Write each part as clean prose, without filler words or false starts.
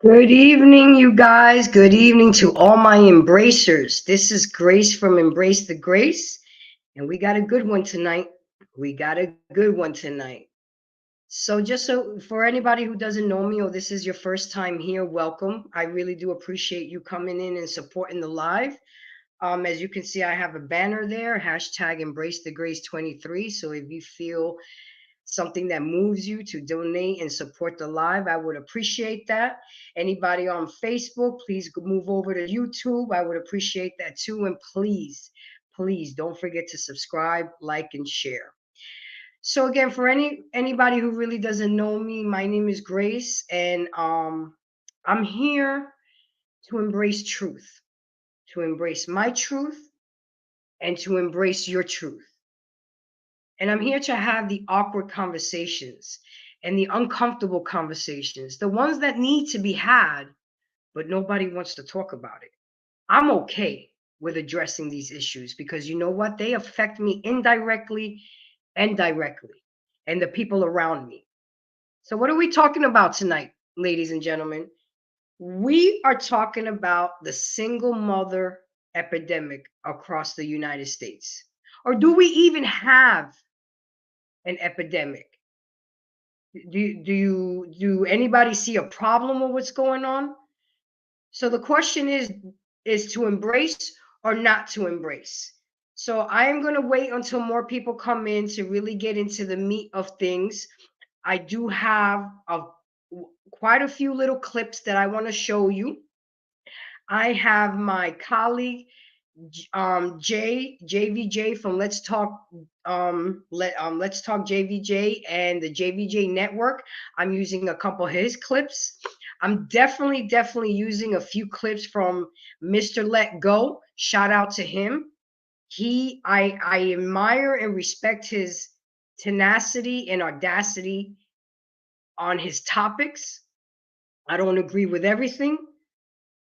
Good evening, you guys. Good evening to all my embracers. This is Grace from Embrace the Grace, and we got a good one tonight. We got a good one tonight. So for anybody who doesn't know me or this is your first time here, welcome. I really do appreciate you coming in and supporting the live. As you can see, I have a banner there, hashtag Embrace the Grace 23. So if you feel something that moves you to donate and support the live, I would appreciate that. Anybody on Facebook, please move over to YouTube. I would appreciate that too. And please don't forget to subscribe, like, and share. So again, for anybody who really doesn't know me, my name is Grace, and I'm here to embrace truth, to embrace my truth, and to embrace your truth. And I'm here to have the awkward conversations and the uncomfortable conversations, the ones that need to be had, but nobody wants to talk about it. I'm okay with addressing these issues because you know what? They affect me indirectly and directly, and the people around me. So, what are we talking about tonight, ladies and gentlemen? We are talking about the single mother epidemic across the United States. Or do we even have an epidemic? Do anybody see a problem with what's going on? So the question is to embrace or not to embrace. So I am going to wait until more people come in to really get into the meat of things. I do have quite a few little clips that I want to show you. I have my colleague JVJ from Let's Talk JVJ and the JVJ network. I'm using a couple of his clips. I'm definitely using a few clips from Mr. Let Go. Shout out to him. I admire and respect his tenacity and audacity on his topics. I don't agree with everything,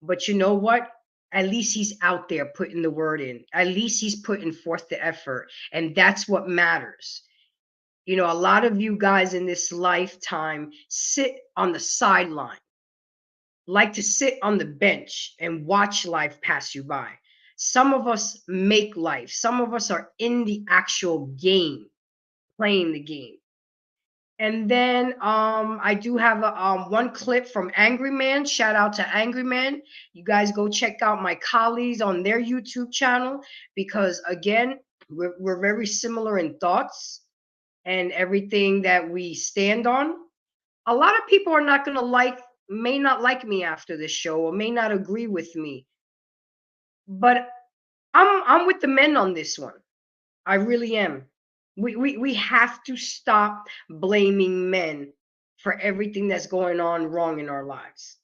but you know what? At least he's out there putting the word in. At least he's putting forth the effort. And that's what matters. You know, a lot of you guys in this lifetime sit on the sideline, like to sit on the bench and watch life pass you by. Some of us make life, some of us are in the actual game, playing the game. And then I do have one clip from Angry Man. Shout out to Angry Man. You guys go check out my colleagues on their YouTube channel because, again, we're very similar in thoughts and everything that we stand on. A lot of people are not going to may not like me after this show or may not agree with me. But I'm with the men on this one. I really am. We have to stop blaming men for everything that's going on wrong in our lives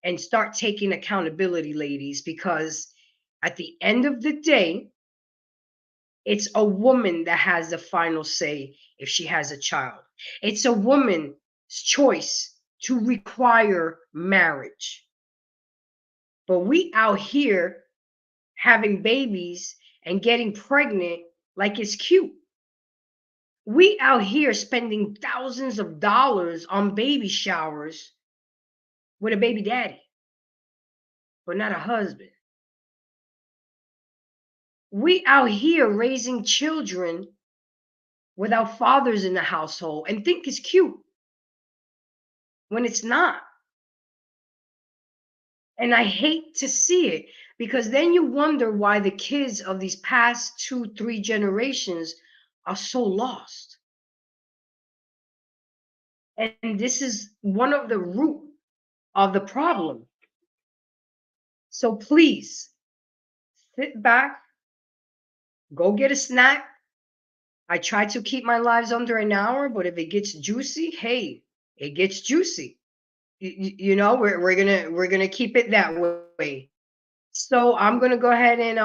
and start taking accountability, ladies, because at the end of the day, it's a woman that has the final say if she has a child. It's a woman's choice to require marriage. But we out here having babies and getting pregnant like it's cute. We out here spending thousands of dollars on baby showers with a baby daddy, but not a husband. We out here raising children without fathers in the household and think it's cute when it's not. And I hate to see it because then you wonder why the kids of these past 2, 3 generations are so lost. And this is one of the root of the problem. So please sit back, go get a snack. I try to keep my lives under an hour, but if it gets juicy, hey, it gets juicy. You know, we're gonna keep it that way. So I'm gonna go ahead and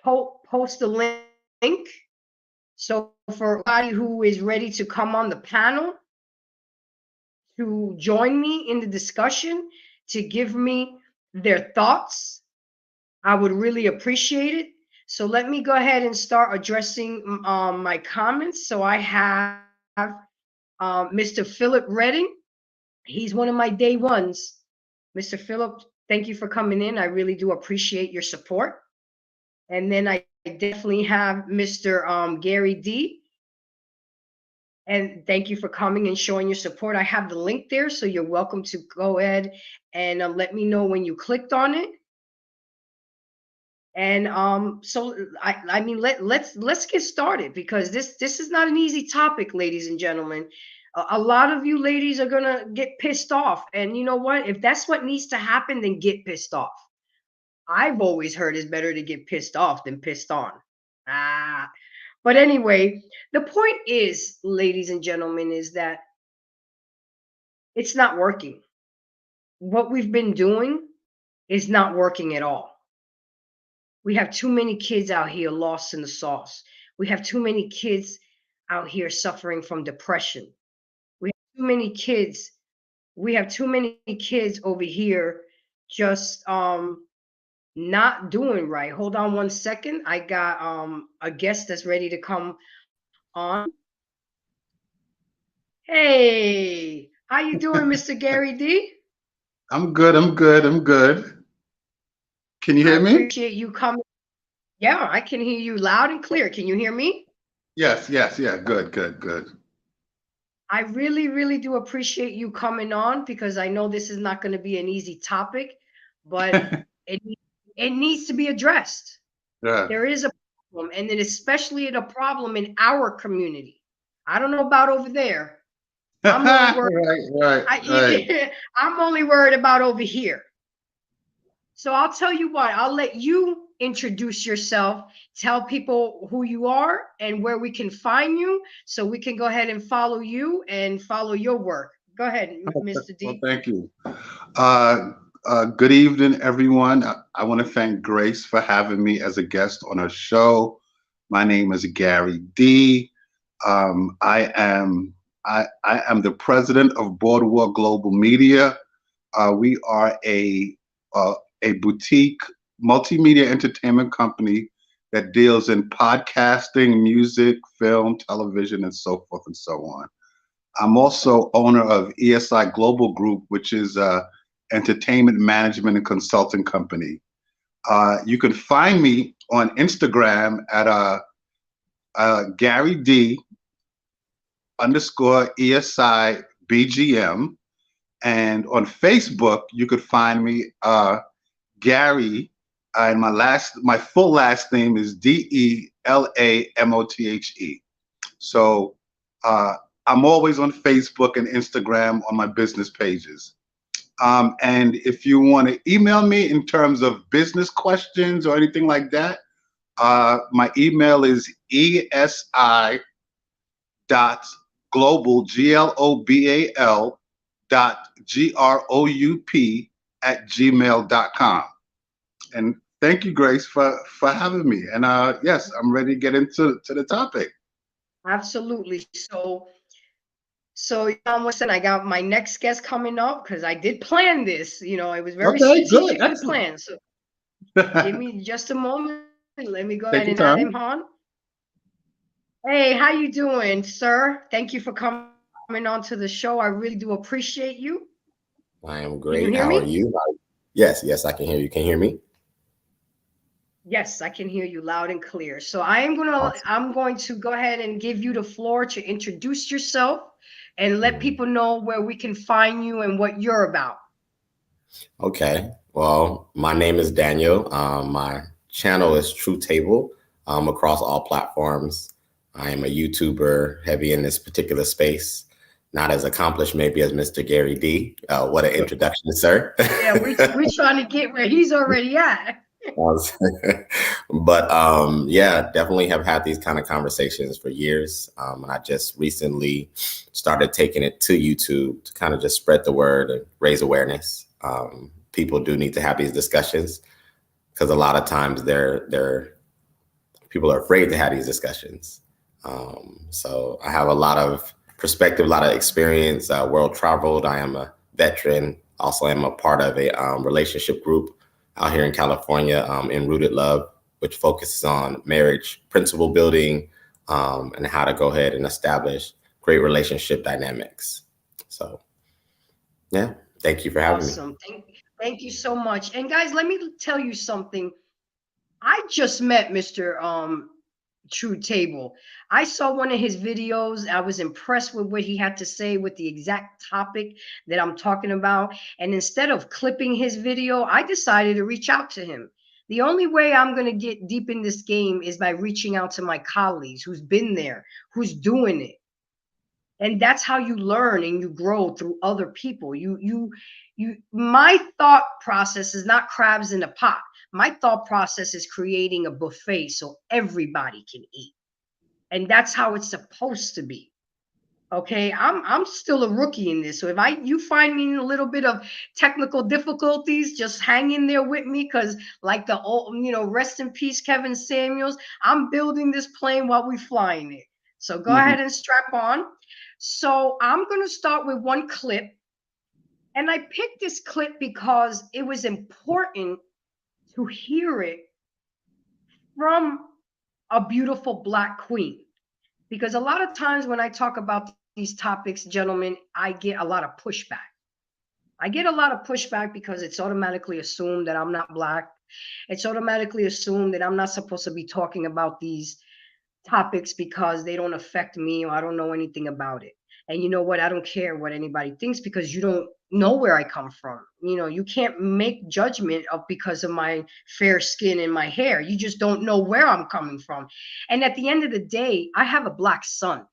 post the link. So for anybody who is ready to come on the panel to join me in the discussion, to give me their thoughts, I would really appreciate it. So let me go ahead and start addressing my comments. So I have Mr. Philip Redding. He's one of my day ones. Mr. Phillip, thank you for coming in. I really do appreciate your support. And then I definitely have Mr. Gary D. And thank you for coming and showing your support. I have the link there, so you're welcome to go ahead and let me know when you clicked on it. And so I mean let's get started, because this is not an easy topic, ladies and gentlemen. A lot of you ladies are gonna get pissed off, and you know what? If that's what needs to happen, then get pissed off. I've always heard it's better to get pissed off than pissed on. Ah, but anyway, the point is, ladies and gentlemen, is that it's not working. What we've been doing is not working at all. We have too many kids out here lost in the sauce. We have too many kids out here suffering from depression. We have too many kids. We have too many kids over here just not doing right. Hold on one second. I got a guest that's ready to come on. Hey, how you doing, Mr. Gary D? I'm good. I'm good. I'm good. Can you I hear me? appreciate you coming. Yeah, I can hear you loud and clear. Can you hear me? Yes, yes, yeah. Good, good, good. I really, really do appreciate you coming on, because I know this is not going to be an easy topic, but it it needs to be addressed. Yeah. There is a problem, and then especially a problem in our community. I don't know about over there. I'm only Right, worried. right, right. I'm only worried about over here. So I'll tell you what. I'll let you introduce yourself. Tell people who you are and where we can find you, so we can go ahead and follow you and follow your work. Go ahead, Mr. Well, D. thank you. Good evening, everyone. I want to thank Grace for having me as a guest on her show. My name is Gary D. I am the president of Boardwalk Global Media. We are uh, a boutique multimedia entertainment company that deals in podcasting, music, film, television, and so forth and so on. I'm also owner of ESI Global Group, which is a entertainment management and consulting company. You can find me on Instagram at Gary D underscore ESI BGM. And on Facebook, you could find me Gary, and my full last name is DELAMOTHE. So I'm always on Facebook and Instagram on my business pages. And if you want to email me in terms of business questions or anything like that, my email is esi.global, GLOBAL, GROUP @gmail.com. And thank you, Grace, for having me. And yes, I'm ready to get into the topic. Absolutely. So listen, I got my next guest coming up, because I did plan this. It was very Okay, good, strategically excellent. planned. So give me just a moment. Let me go ahead and Take your add him time. on. Hey, how you doing, sir? Thank you for coming on to the show. I really do appreciate you. I am Can you hear great. How me? are you? Yes, yes, I can hear you. Can you hear me? Yes, I can hear you loud and clear. So Awesome. I'm going to go ahead and give you the floor to introduce yourself and let Mhm. people know where we can find you and what you're about. Okay. Well, my name is Daniel. My channel is True Table across all platforms. I am a YouTuber heavy in this particular space. Not as accomplished maybe as Mr. Gary D. What an introduction, sir. Yeah, we're trying to get where he's already at. Was- but yeah, definitely have had these kind of conversations for years. And I just recently started taking it to YouTube to kind of just spread the word and raise awareness. People do need to have these discussions because a lot of times they're people are afraid to have these discussions. So I have a lot of perspective, a lot of experience, world traveled. I am a veteran. Also, I'm a part of a relationship group out here in California in Rooted Love, which focuses on marriage, principle building, and how to go ahead and establish great relationship dynamics. So, yeah, thank you for having me. Awesome. Thank you so much. And guys, let me tell you something. I just met Mr. True Table. I saw one of his videos. I was impressed with what he had to say with the exact topic that I'm talking about. And instead of clipping his video, I decided to reach out to him. The only way I'm going to get deep in this game is by reaching out to my colleagues who's been there, who's doing it. And that's how you learn and you grow through other people. My thought process is not crabs in a pot. My thought process is creating a buffet so everybody can eat. And that's how it's supposed to be. Okay, I'm still a rookie in this. So if you find me in a little bit of technical difficulties, just hang in there with me, because like the old, rest in peace, Kevin Samuels, I'm building this plane while we flying it. So go ahead and strap on. So I'm gonna start with one clip. And I picked this clip because it was important to hear it from a beautiful Black queen. Because a lot of times when I talk about these topics, gentlemen, I get a lot of pushback. I get a lot of pushback because it's automatically assumed that I'm not Black. It's automatically assumed that I'm not supposed to be talking about these topics because they don't affect me or I don't know anything about it. And you know what? I don't care what anybody thinks because you don't know where I come from. You can't make judgment of because of my fair skin and my hair. You just don't know where I'm coming from. And at the end of the day, I have a Black son.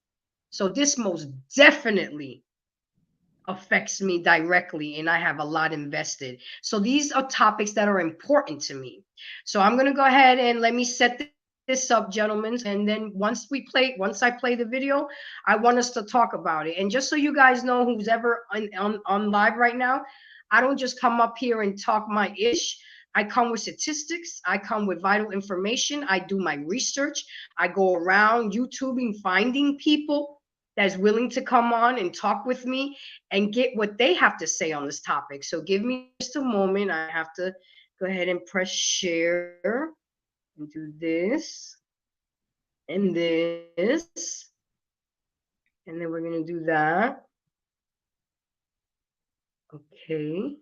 So this most definitely affects me directly and I have a lot invested. So these are topics that are important to me. So I'm going to go ahead and let me set this up, gentlemen, and then once I play the video, I want us to talk about it. And just so you guys know, who's ever on live right now, I don't just come up here and talk my ish. I come with statistics. I come with vital information. I do my research. I go around YouTubing, finding people that's willing to come on and talk with me and get what they have to say on this topic. So give me just a moment. I have to go ahead and press share and do this and this. And then we're going to do that. Okay.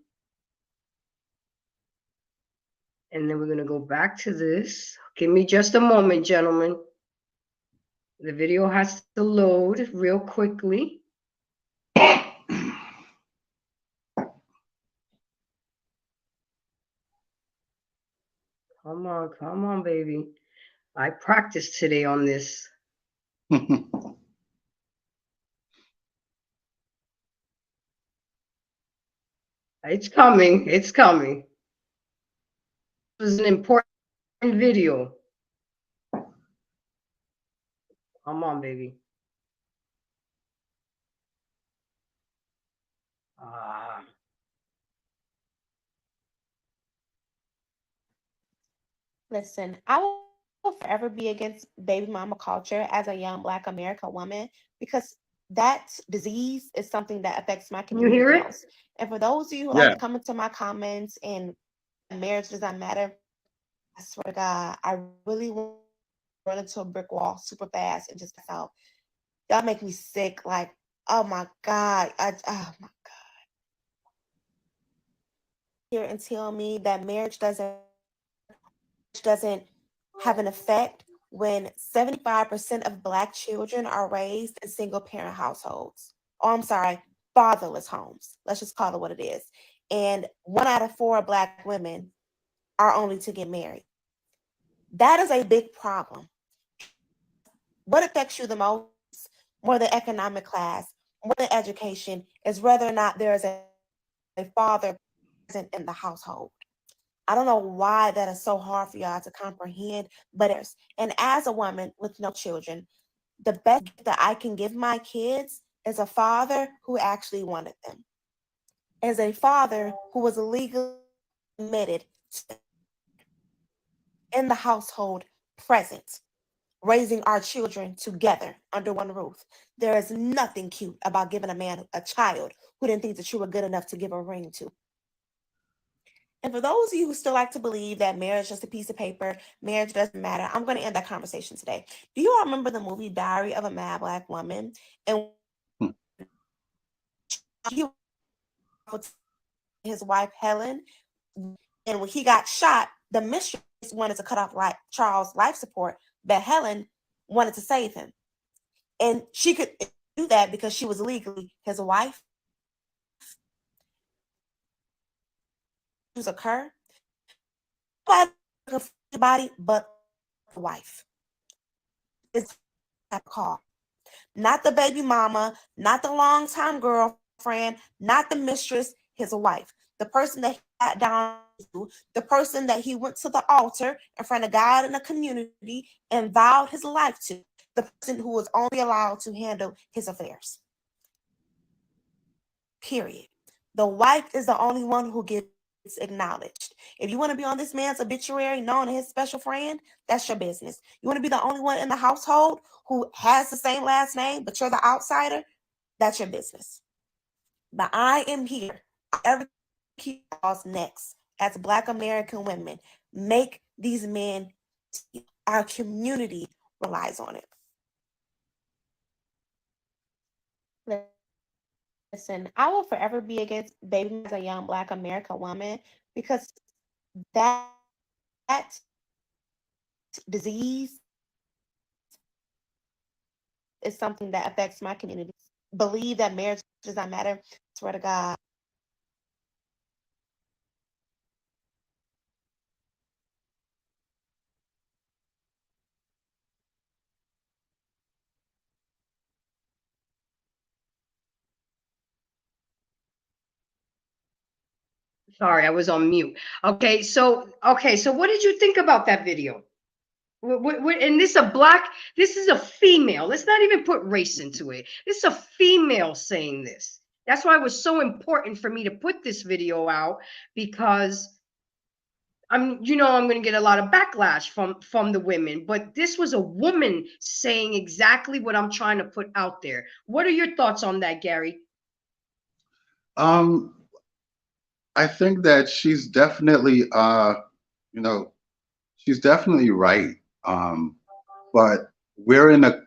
And then we're going to go back to this. Give me just a moment, gentlemen. The video has to load real quickly. Come on, baby. I practiced today on this. It's coming. It's coming. This is an important video. Come on, baby. Listen, I will forever be against baby mama culture as a young Black American woman because that disease is something that affects my Can you community hear the it? most. And for those of you who Yeah. like to come into my comments and marriage does not matter, I swear to God, I really want to run into a brick wall super fast and just pass out. Y'all make me sick. Like, oh my God. Oh my God. Here and tell me that marriage doesn't have an effect when 75% of Black children are raised in single parent households. Oh, I'm sorry, fatherless homes. Let's just call it what it is. And 1 out of 4 Black women are only to get married. That is a big problem. What affects you the most, more than economic class, more than education, is whether or not there is a father present in the household. I don't know why that is so hard for y'all to comprehend, but there's, and as a woman with no children, the best gift that I can give my kids is a father who actually wanted them, as a father who was legally admitted in the household, present, raising our children together under one roof. There is nothing cute about giving a man a child who didn't think that you were good enough to give a ring to. And for those of you who still like to believe that marriage is just a piece of paper, marriage doesn't matter, I'm going to end that conversation today. Do you all remember the movie Diary of a Mad Black Woman? And you his wife Helen, and when he got shot, the mistress wanted to cut off Charles' life support, but Helen wanted to save him, and she could do that because she was legally his wife. Occur, but the body, but the wife. It's that call. Not the baby mama, not the longtime girlfriend, not the mistress, his wife. The person that he sat down to, the person that he went to the altar in front of God and the community and vowed his life to, the person who was only allowed to handle his affairs. Period. The wife is the only one who gets acknowledged. If you want to be on this man's obituary known as his special friend, that's your business. You want to be the only one in the household who has the same last name, but you're the outsider, that's your business. But I am here. Every cause next as Black American women. Make these men, our community relies on it. Listen, I will forever be against baby as a young Black American woman because that disease is something that affects my community. Believe that marriage does not matter. Swear to God. Sorry, I was on mute. Okay, so what did you think about that video? And this is a female. Let's not even put race into it. This is a female saying this. That's why it was so important for me to put this video out, because I'm going to get a lot of backlash from the women, but this was a woman saying exactly what I'm trying to put out there. What are your thoughts on that, Gary? I think that she's definitely, she's definitely right. But we're in a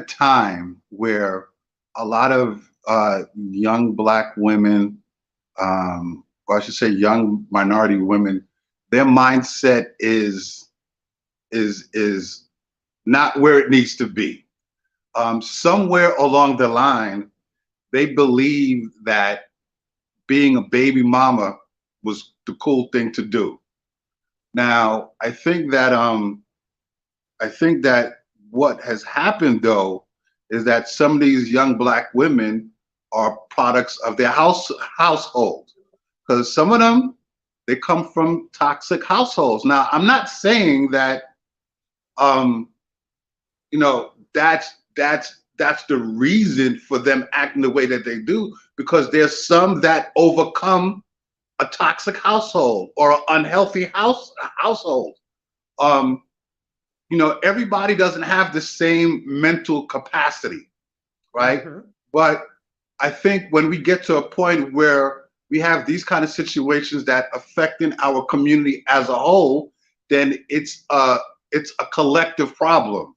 time where a lot of young Black women, or I should say young minority women, their mindset is not where it needs to be. Somewhere along the line, they believe that being a baby mama was the cool thing to do. Now, I think that what has happened though is that some of these young Black women are products of their household, because some of them, they come from toxic households. Now, I'm not saying that that's the reason for them acting the way that they do, because there's some that overcome a toxic household or an unhealthy household. Everybody doesn't have the same mental capacity, right? Mm-hmm. But I think when we get to a point where we have these kind of situations that affecting our community as a whole, then it's a collective problem.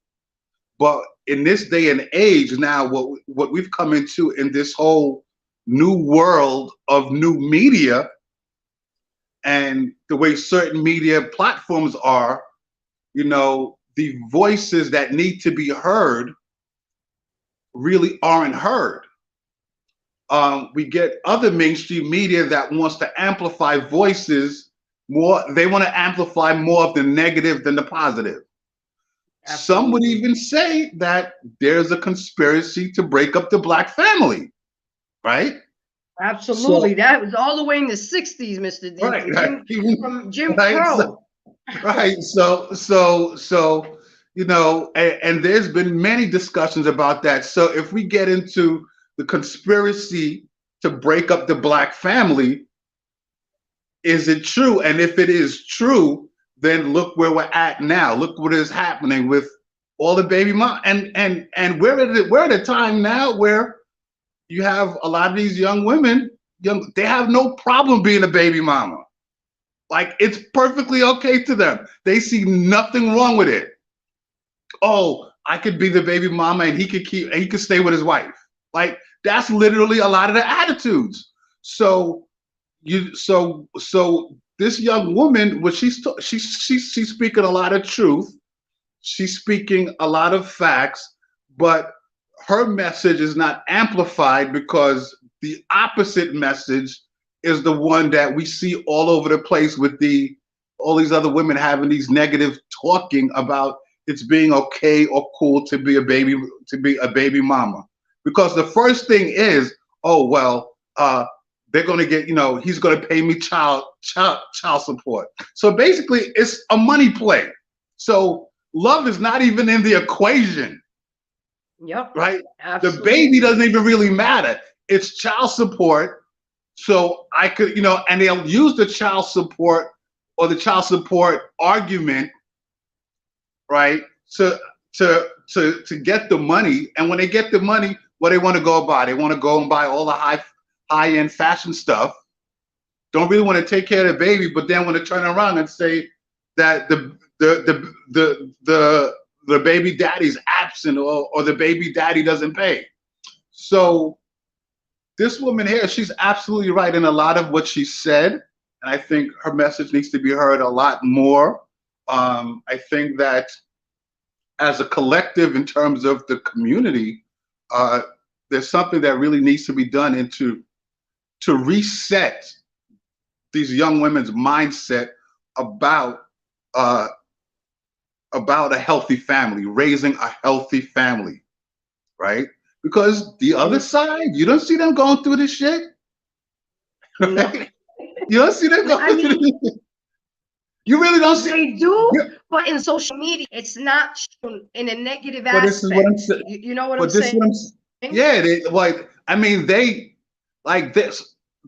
But in this day and age now, what we've come into in this whole new world of new media and the way certain media platforms are, the voices that need to be heard really aren't heard. We get other mainstream media that wants to amplify voices more. They want to amplify more of the negative than the positive. Absolutely. Some would even say that there's a conspiracy to break up the Black family, right? Absolutely. So, that was all the way in the 60s, Mr. D. Right, from Jim Crow. Right. So, and there's been many discussions about that. So if we get into the conspiracy to break up the Black family, is it true? And if it is true, then look where we're at now. Look what is happening with all the baby mom. And we're at a time now where you have a lot of these young women, they have no problem being a baby mama. Like, it's perfectly okay to them. They see nothing wrong with it. Oh, I could be the baby mama and he could stay with his wife. Like, That's literally a lot of the attitudes. So this young woman, what she's speaking a lot of truth. She's speaking a lot of facts, but her message is not amplified because the opposite message is the one that we see all over the place with all these other women having these negative talking about it's being okay or cool to be a baby mama. Because the first thing is, oh well, they're gonna get, he's gonna pay me child support. So basically it's a money play. So love is not even in the equation. Yep. Right? Absolutely. The baby doesn't even really matter. It's child support. So I could, and they'll use the child support or the child support argument, right? To get the money. And when they get the money, what they want to go buy? They want to go and buy all the high-end fashion stuff. Don't really want to take care of the baby, but then want to turn around and say that the baby daddy's absent or the baby daddy doesn't pay. So this woman here, she's absolutely right in a lot of what she said. And I think her message needs to be heard a lot more. I think that as a collective in terms of the community, there's something that really needs to be done to reset these young women's mindset about a healthy family, raising a healthy family, right? Because the other side, you don't see them going through this shit. No. You don't see them going through this shit. You really don't see. They do, but in social media, it's not shown in a negative aspect. But this is what I'm saying. You know what I'm saying? Yeah,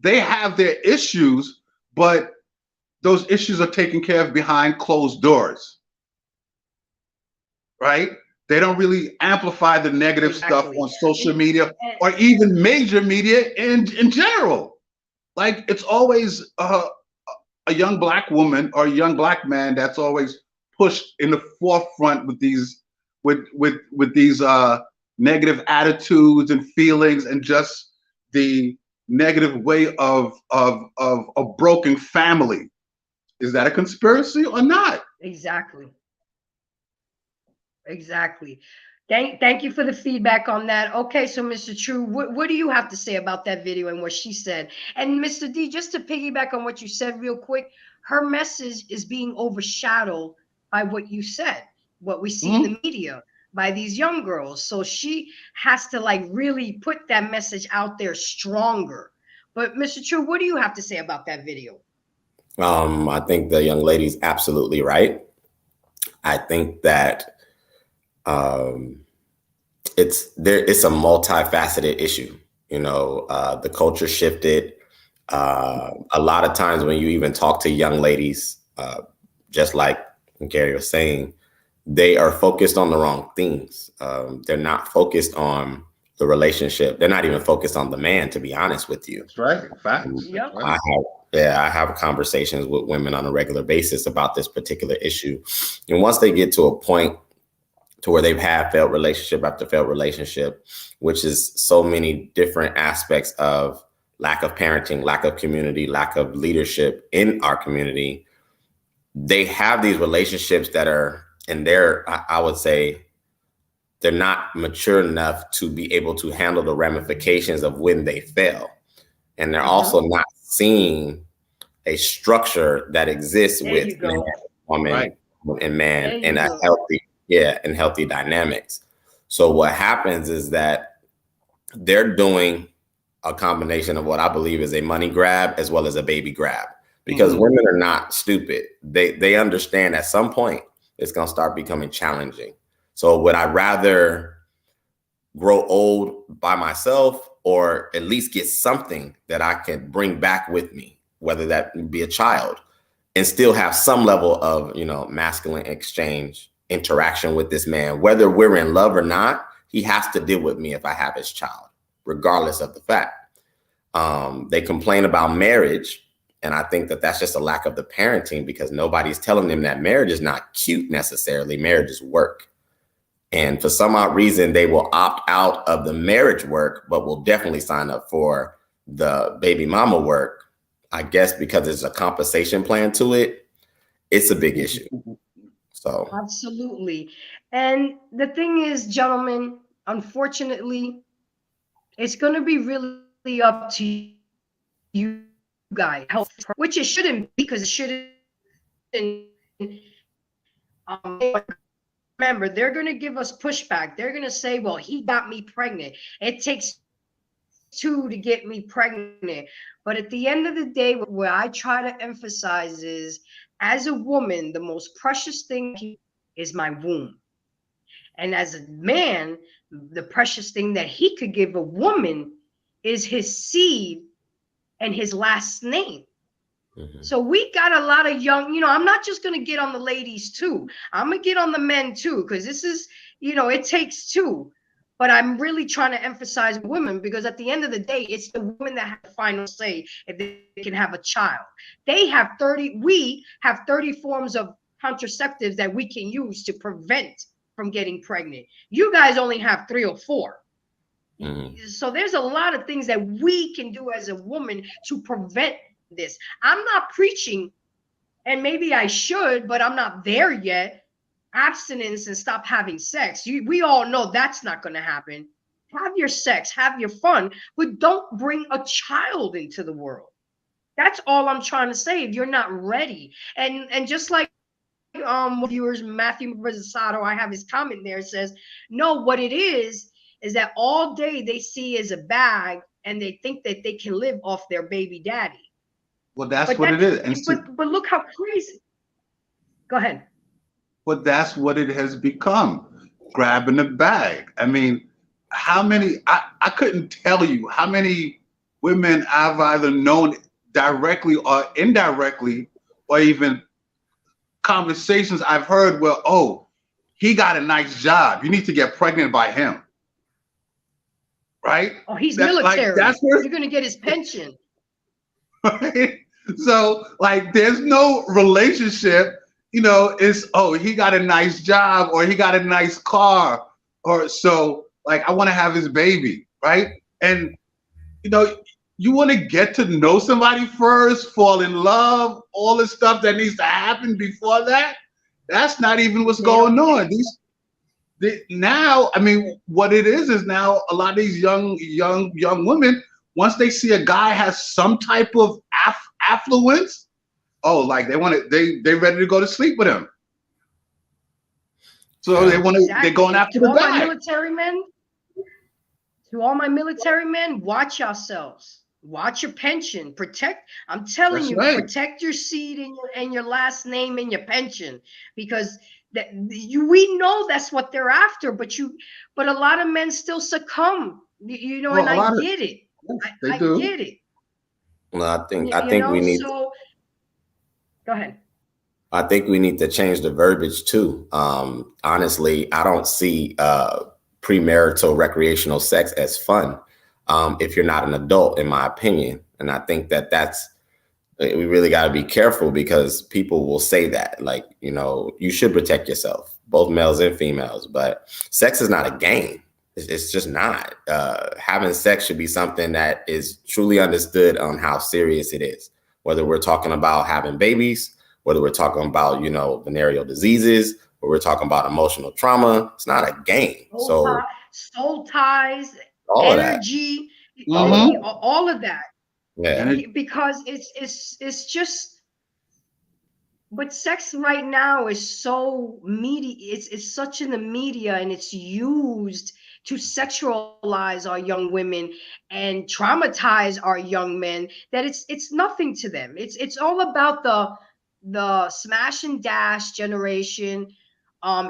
they have their issues, but those issues are taken care of behind closed doors, right? They don't really amplify the negative stuff on social media or even major media in general. Like it's always a young black woman or a young black man that's always pushed in the forefront with these negative attitudes and feelings and just the negative way of a broken family. Is that a conspiracy or not? Exactly. Thank you for the feedback on that. Okay, so Mr. True, what do you have to say about that video and what she said? And Mr. D, just to piggyback on what you said real quick, her message is being overshadowed by what you said, what we see in the media by these young girls. So she has to really put that message out there stronger. But Mr. True, what do you have to say about that video? I think the young lady's absolutely right. I think that it's a multifaceted issue. The culture shifted. A lot of times when you even talk to young ladies, just like Gary was saying, they are focused on the wrong things. They're not focused on the relationship. They're not even focused on the man, to be honest with you. That's right. Facts. Yep. I have conversations with women on a regular basis about this particular issue. And once they get to a point to where they've had failed relationship after failed relationship, which is so many different aspects of lack of parenting, lack of community, lack of leadership in our community, they have these relationships that are, and I would say, they're not mature enough to be able to handle the ramifications of when they fail. And they're also not seeing a structure that exists with man, woman, and man in a healthy dynamics. So what happens is that they're doing a combination of what I believe is a money grab as well as a baby grab, because women are not stupid. They understand at some point it's going to start becoming challenging. So would I rather grow old by myself or at least get something that I can bring back with me, whether that be a child, and still have some level of, masculine exchange interaction with this man, whether we're in love or not, he has to deal with me if I have his child, regardless of the fact. They complain about marriage. And I think that that's just a lack of the parenting, because nobody's telling them that marriage is not cute necessarily. Marriage is work. And for some odd reason, they will opt out of the marriage work, but will definitely sign up for the baby mama work. I guess because there's a compensation plan to it, it's a big issue. So Absolutely. And the thing is, gentlemen, unfortunately, it's going to be really up to you guys, which it shouldn't be, because it shouldn't. Remember, they're going to give us pushback. They're going to say, well, he got me pregnant. It takes two to get me pregnant. But at the end of the day, what I try to emphasize is, as a woman, the most precious thing is my womb. And as a man, the precious thing that he could give a woman is his seed and his last name. So we got a lot of young, I'm not just going to get on the ladies too. I'm going to get on the men too, because this is, it takes two. But I'm really trying to emphasize women, because at the end of the day, it's the women that have the final say if they can have a child. We have 30 forms of contraceptives that we can use to prevent from getting pregnant. You guys only have 3 or 4. So there's a lot of things that we can do as a woman to prevent this. I'm not preaching, and maybe I should, but I'm not there yet. Abstinence and stop having sex. We all know that's not going to happen. Have your sex, have your fun, but don't bring a child into the world. That's all I'm trying to say. If you're not ready, and just like viewers, Matthew Rosado, I have his comment there, says, no, what it is that all day they see is a bag, and they think that they can live off their baby daddy. Well, that's what it is. And but look how crazy. Go ahead. But that's what it has become, grabbing the bag. I mean, how many, I couldn't tell you how many women I've either known directly or indirectly, or even conversations I've heard where, oh, he got a nice job, you need to get pregnant by him. Right? Oh, he's military. Like, that's where you're going to get his pension. Right? So, like, there's no relationship, it's, oh, he got a nice job, or he got a nice car, or so, like, I want to have his baby, right? And, you want to get to know somebody first, fall in love, all the stuff that needs to happen before that. That's not even what's going on. Now, I mean, what it is now a lot of these young women, once they see a guy has some type of affluence, oh, like they ready to go to sleep with him. So they're going after the bag. To all my military men, watch yourselves. Watch your pension. I'm telling you, protect your seed and your last name and your pension, because we know that's what they're after, but a lot of men still succumb, and I get it. I get it. Well, I think we need. So, go ahead. I think we need to change the verbiage too. Honestly, I don't see premarital recreational sex as fun if you're not an adult, in my opinion. And I think we really got to be careful, because people will say that, like, you should protect yourself, both males and females, but sex is not a game. It's just not. Having sex should be something that is truly understood on how serious it is, whether we're talking about having babies, whether we're talking about, venereal diseases, or we're talking about emotional trauma. It's not a game. Soul ties, all energy, all of that. Yeah. Because it's just, but sex right now is so media. It's such in the media, and it's used to sexualize our young women and traumatize our young men, that it's nothing to them. It's all about the smash and dash generation,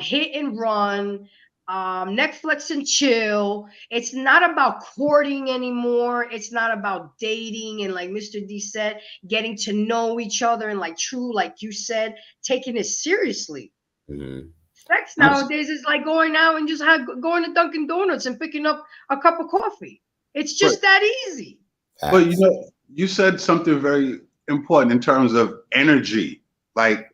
hit and run, Netflix and chill. It's not about courting anymore. It's not about dating and, like Mr. D said, getting to know each other and, like you said, taking it seriously. Sex nowadays is like going out and just going to Dunkin' Donuts and picking up a cup of coffee. It's just that easy. But you said something very important in terms of energy. Like,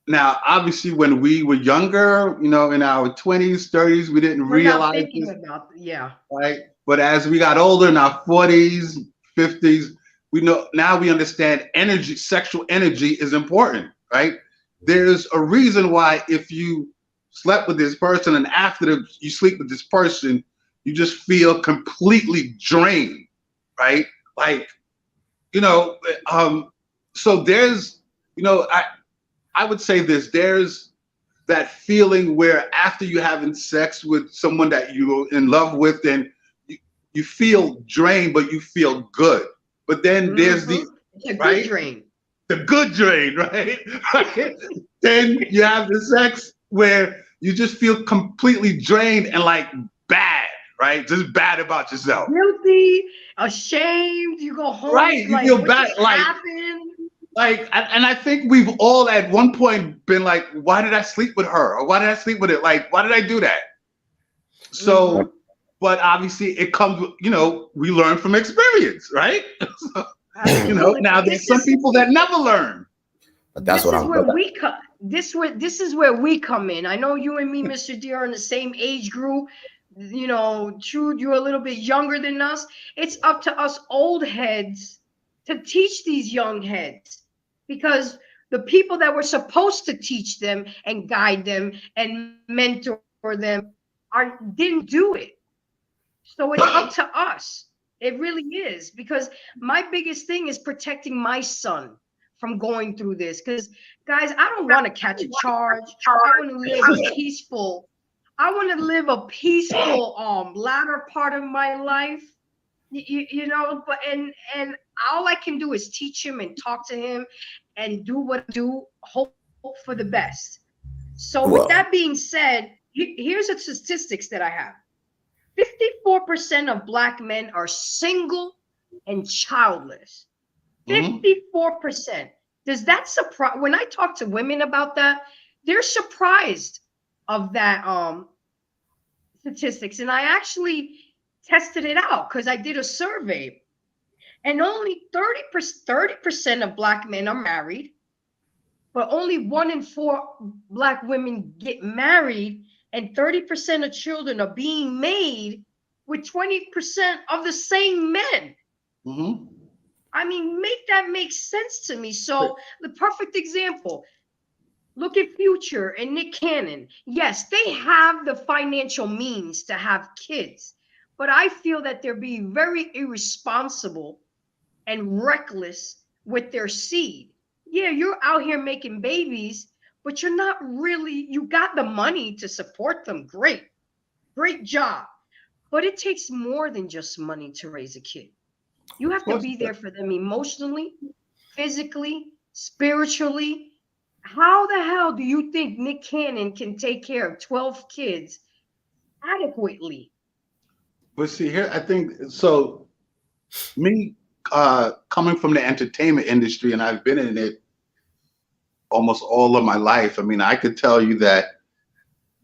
Now, obviously, when we were younger, you know, in our 20s, 30s, we didn't We're not realize thinking this, about, yeah. right? But as we got older in our 40s, 50s, we know now we understand energy, sexual energy is important, right? There's a reason why if you slept with this person and after you sleep with this person, you just feel completely drained, right? Like, you know, so there's, you know, I would say this, there's that feeling where after you having sex with someone that you're in love with and you feel drained, but you feel good. But then there's the, It's a good right? drain. The good drain, right? Right? Then you have the sex where you just feel completely drained and like bad, right? Just bad about yourself. Guilty, ashamed. You go home Right. You like, feel what bad. just happened? And I think we've all at one point been like, why did I sleep with her? Or why did I sleep with it? Like, why did I do that? So, but obviously it comes, you know, we learn from experience, right? You know, Absolutely. now But there's some people that never learn. But that's this what is I'm. where we come. This is where we come in. I know you and me, Mr. D, are in the same age group. You know, Jude, you're a little bit younger than us. It's up to us old heads to teach these young heads, because the people that were supposed to teach them and guide them and mentor them didn't do it. So it's up to us. It really is, because my biggest thing is protecting my son from going through this. Because guys, I don't want to catch a charge. I want to live a peaceful. I want to live a peaceful latter part of my life. You know, but and all I can do is teach him and talk to him and do what I do, hope for the best. So with Well, that being said, here's the statistics that I have. 54% of Black men are single and childless. 54%. Does that surprise? When I talk to women about that, they're surprised of that statistics. And I actually tested it out because I did a survey, and only 30% of Black men are married, but only 1 in 4 Black women get married, and 30% of children are being made with 20% of the same men. Mm-hmm. I mean, make that make sense to me. So the perfect example, look at Future and Nick Cannon. Yes, they have the financial means to have kids, but I feel that they're being very irresponsible and reckless with their seed. Yeah, you're out here making babies, but you're not really, you got the money to support them. Great job. But it takes more than just money to raise a kid. You have to be there for them emotionally, physically, spiritually. How the hell do you think Nick Cannon can take care of 12 kids adequately? But see here, I think so. Me coming from the entertainment industry, and I've been in it almost all of my life. I mean, I could tell you that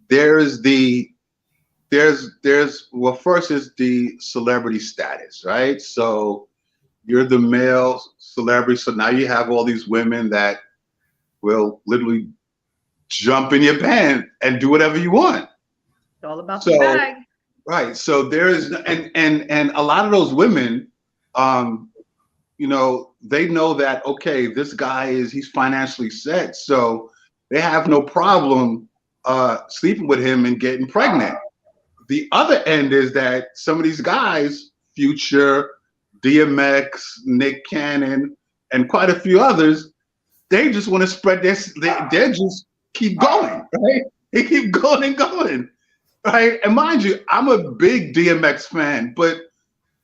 there's the there's well, first is the celebrity status, right? So you're the male celebrity, so now you have all these women that will literally jump in your pants and do whatever you want. It's all about the So bag. right, so there is, and a lot of those women, um, you know, they know that okay, this guy he's financially set, so they have no problem sleeping with him and getting pregnant. The other end is that some of these guys, Future, DMX, Nick Cannon, and quite a few others, they just want to spread this. They just keep going, right? They keep going and going, right? And mind you, I'm a big DMX fan, but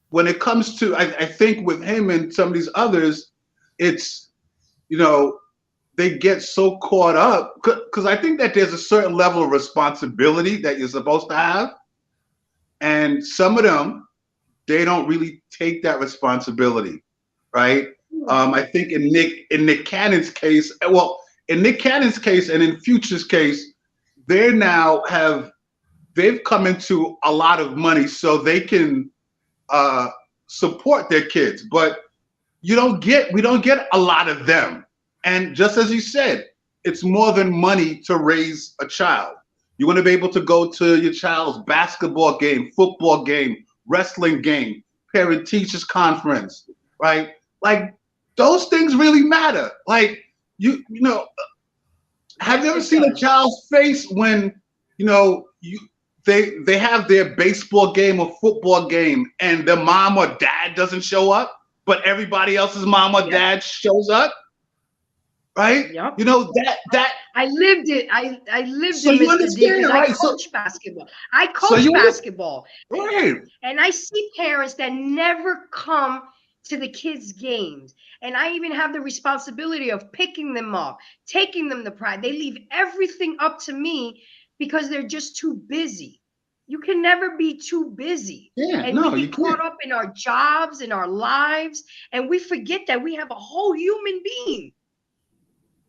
when it comes to, I think with him and some of these others, it's, you know, they get so caught up because I think that there's a certain level of responsibility that you're supposed to have. And some of them, they don't really take that responsibility, right? I think in Nick Cannon's case, well, in Nick Cannon's case and in Future's case, they've come into a lot of money so they can support their kids, but we don't get a lot of them. And just as you said, it's more than money to raise a child. You want to be able to go to your child's basketball game, football game, wrestling game, parent teachers conference, right? Like those things really matter. Like you know, have you ever seen a child's face when they have their baseball game or football game and their mom or dad doesn't show up, but everybody else's mom or dad shows up? Right? Yep. You know that I lived it. I lived so it, you Mr. D, understand, because right? I coach basketball. I So coach you basketball. right. And I see parents that never come to the kids' games. And I even have the responsibility of picking them up, taking them to pride. They leave everything up to me because they're just too busy. You can never be too busy. Yeah, And no, we you get caught can't. up in our jobs, in our lives, and we forget that we have a whole human being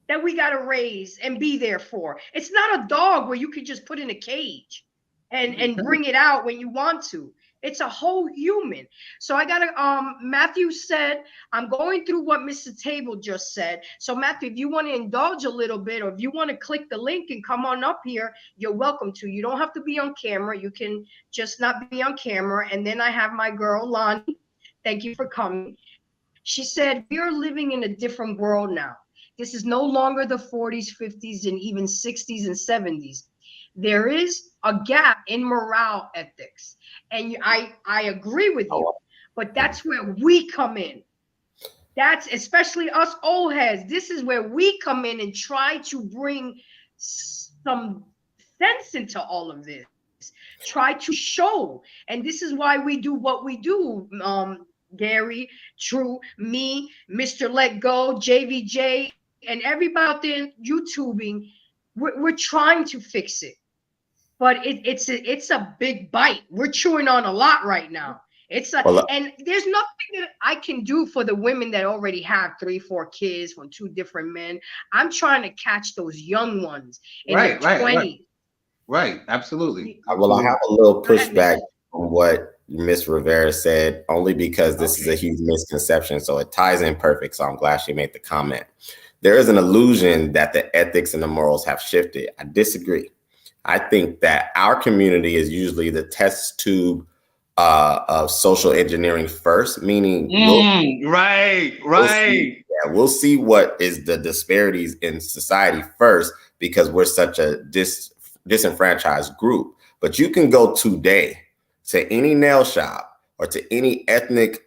that we got to raise and be there for. It's not a dog where you can just put in a cage and bring it out when you want to. It's a whole human. So I gotta Matthew said, I'm going through what Mr. Table just said. So Matthew, if you want to indulge a little bit, or if you want to click the link and come on up here, you're welcome to. You don't have to be on camera. You can just not be on camera. And then I have my girl Lonnie. Thank you for coming. She said, we are living in a different world now. This is no longer the 40s, 50s, and even 60s and 70s. There is a gap in morale ethics. And I agree with you, but that's where we come in. That's especially us old heads. This is where we come in and try to bring some sense into all of this. Try to show. And this is why we do what we do. Gary, True, me, Mr. Let Go, JVJ, and everybody out there YouTubing, we're trying to fix it. But it's a big bite. We're chewing on a lot right now. And there's nothing that I can do for the women that already have 3-4 kids from 2 different men. I'm trying to catch those young ones in their 20s. Right, absolutely. Well, I have a little pushback on what Miss Rivera said, only because this is a huge misconception. So it ties in perfect. So I'm glad she made the comment. There is an illusion that the ethics and the morals have shifted. I disagree. I think that our community is usually the test tube of social engineering first, meaning we'll see what is the disparities in society first, because we're such a disenfranchised group. But you can go today to any nail shop or to any ethnic,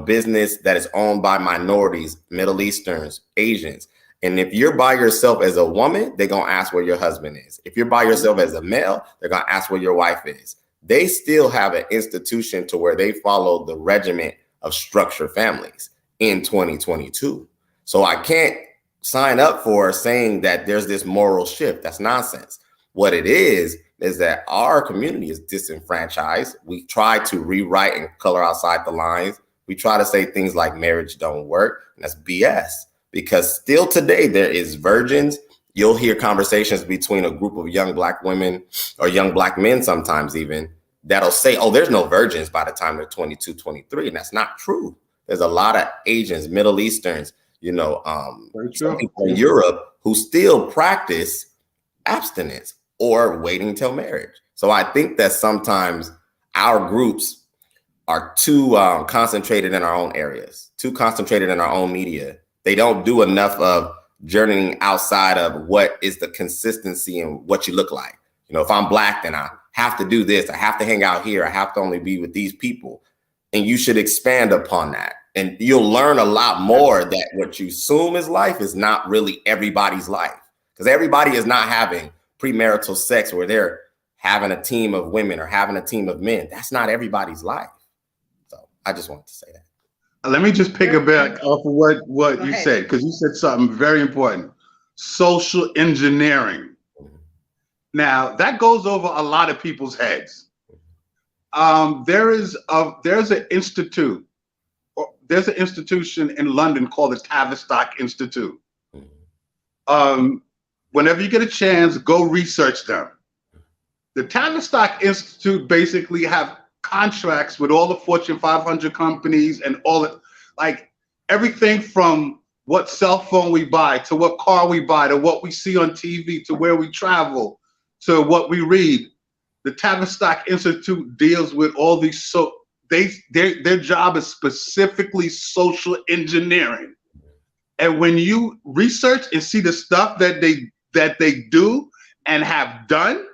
business that is owned by minorities, Middle Easterns, Asians. And if you're by yourself as a woman, they're going to ask where your husband is. If you're by yourself as a male, they're going to ask where your wife is. They still have an institution to where they follow the regiment of structured families in 2022. So I can't sign up for saying that there's this moral shift. That's nonsense. What it is that our community is disenfranchised. We try to rewrite and color outside the lines. We try to say things like marriage don't work, and that's BS. Because still today, there is virgins. You'll hear conversations between a group of young Black women or young Black men sometimes even that'll say, oh, there's no virgins by the time they're 22, 23. And that's not true. There's a lot of Asians, Middle Easterns, some people in Europe who still practice abstinence or waiting till marriage. So I think that sometimes our groups are too concentrated in our own areas, too concentrated in our own media. They don't do enough of journeying outside of what is the consistency and what you look like. If I'm Black, then I have to do this. I have to hang out here. I have to only be with these people. And you should expand upon that. And you'll learn a lot more that what you assume is life is not really everybody's life. Because everybody is not having premarital sex where they're having a team of women or having a team of men. That's not everybody's life. So I just wanted to say that. Let me just pick a bit off of what you said, because you said something very important. Social engineering. Now, that goes over a lot of people's heads. There's an institution in London called the Tavistock Institute. Whenever you get a chance, go research them. The Tavistock Institute basically have contracts with all the Fortune 500 companies and all it, like everything from what cell phone we buy, to what car we buy, to what we see on TV, to where we travel, to what we read. The Tavistock Institute deals with all these, so their job is specifically social engineering. And when you research and see the stuff that they do and have done,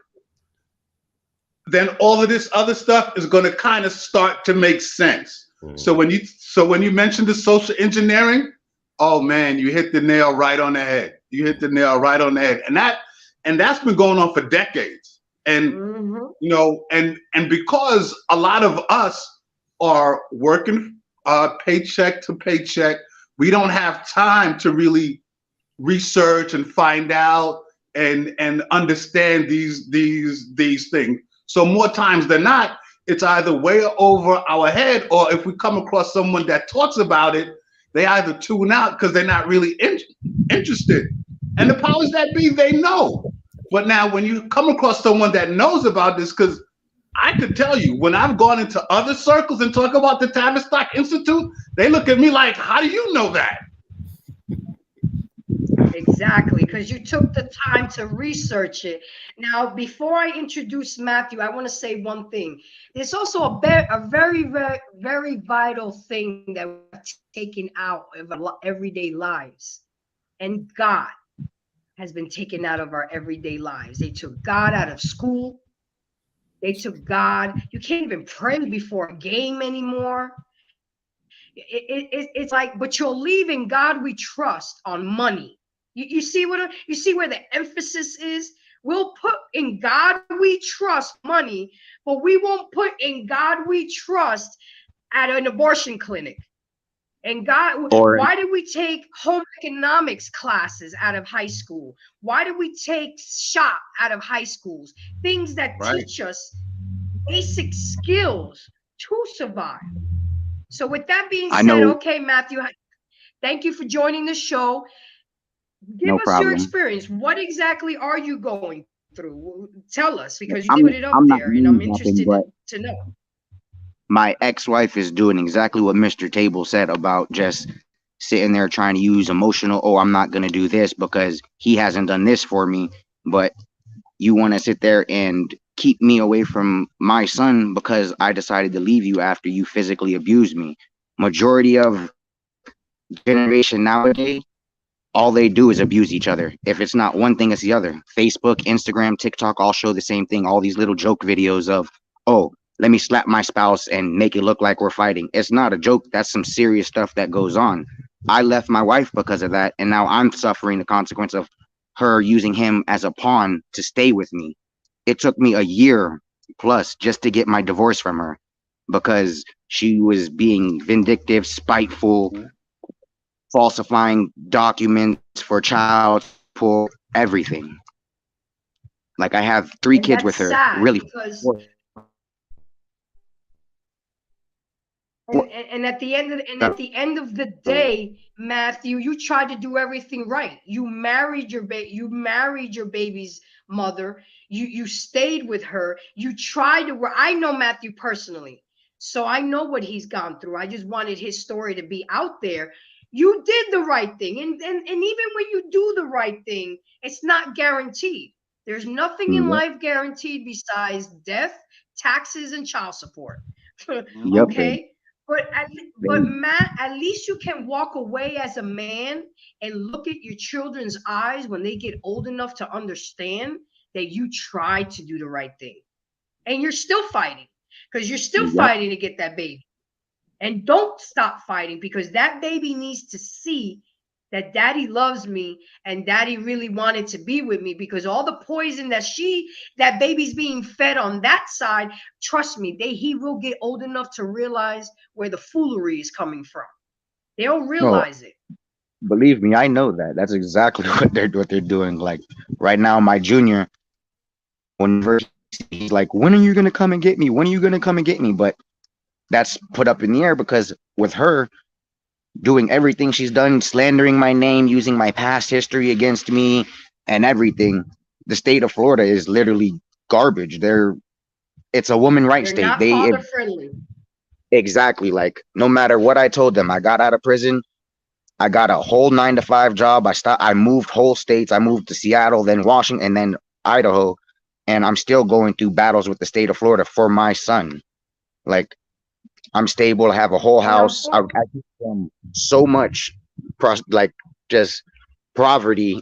then all of this other stuff is going to kind of start to make sense. So when you mention the social engineering, oh man, you hit the nail right on the head. You hit the nail right on the head. And that's been going on for decades. And you know, and because a lot of us are working paycheck to paycheck, we don't have time to really research and find out and understand these things. So more times than not, it's either way over our head, or if we come across someone that talks about it, they either tune out because they're not really interested. And the powers that be, they know. But now when you come across someone that knows about this, because I could tell you, when I've gone into other circles and talk about the Tavistock Institute, they look at me like, how do you know that? Exactly, because you took the time to research it. Now, before I introduce Matthew, I want to say one thing. There's also a very, very, very vital thing that we've taken out of our everyday lives, and God has been taken out of our everyday lives. They took God out of school. They took God. You can't even pray before a game anymore. It's like, but you're leaving God we trust on money. You see you see where the emphasis is? We'll put in God we trust money, but we won't put in God we trust at an abortion clinic. And God, why did we take home economics classes out of high school? Why did we take shop out of high schools? Things that teach us basic skills to survive. So with that being said, okay, Matthew, thank you for joining the show. Give us your experience. What exactly are you going through? Tell us, because you put it up there, and I'm interested to know. My ex-wife is doing exactly what Mr. Table said about just sitting there trying to use emotional, oh, I'm not going to do this because he hasn't done this for me, but you want to sit there and keep me away from my son because I decided to leave you after you physically abused me. Majority of generation nowadays, all they do is abuse each other. If it's not one thing, it's the other. Facebook, Instagram, TikTok all show the same thing. All these little joke videos of, oh, let me slap my spouse and make it look like we're fighting. It's not a joke. That's some serious stuff that goes on. I left my wife because of that, and now I'm suffering the consequence of her using him as a pawn to stay with me. It took me a year plus just to get my divorce from her because she was being vindictive, spiteful, falsifying documents for child support, everything. Like I have 3 kids with her. Really. And at the end of the day, Matthew, you tried to do everything right. You married your baby's mother. You stayed with her. You tried to. I know Matthew personally, so I know what he's gone through. I just wanted his story to be out there. You did the right thing, and even when you do the right thing, it's not guaranteed. There's nothing in life guaranteed besides death, taxes, and child support. Okay. But Matt, at least you can walk away as a man and look at your children's eyes when they get old enough to understand that you tried to do the right thing. And you're still fighting, because you're still fighting to get that baby. And don't stop fighting, because that baby needs to see that daddy loves me and daddy really wanted to be with me, because all the poison that baby's being fed on that side, trust me, he will get old enough to realize where the foolery is coming from. They'll realize it. Believe me, I know that. That's exactly what they're doing. Like right now, my junior, whenever he's like, when are you gonna come and get me? When are you gonna come and get me? But that's put up in the air because with her doing everything she's done, slandering my name, using my past history against me and everything, the state of Florida is literally garbage. It's a woman rights state. Not father friendly. Exactly. Like no matter what I told them, I got out of prison. I got a whole 9 to 5 job. I moved whole states. I moved to Seattle, then Washington, and then Idaho, and I'm still going through battles with the state of Florida for my son. Like, I'm stable. I have a whole house. I get from so much, like, just poverty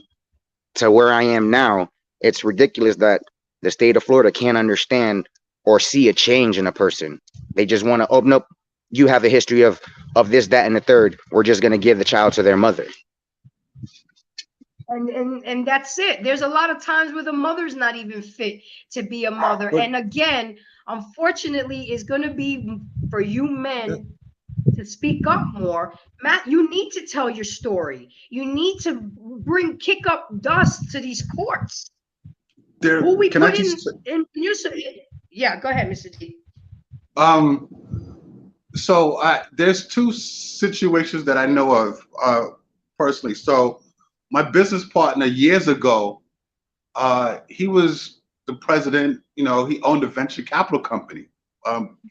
to where I am now. It's ridiculous that the state of Florida can't understand or see a change in a person. They just want to open up. You have a history of this, that, and the third. We're just going to give the child to their mother. And that's it. There's a lot of times where the mother's not even fit to be a mother. And again, unfortunately, it's going to be for you men to speak up more. Matt, you need to tell your story. You need to kick up dust to these courts. Who we put in your, yeah, go ahead, Mr. D. So there's two situations that I know of personally. So my business partner years ago, he was the president. You know, he owned a venture capital company.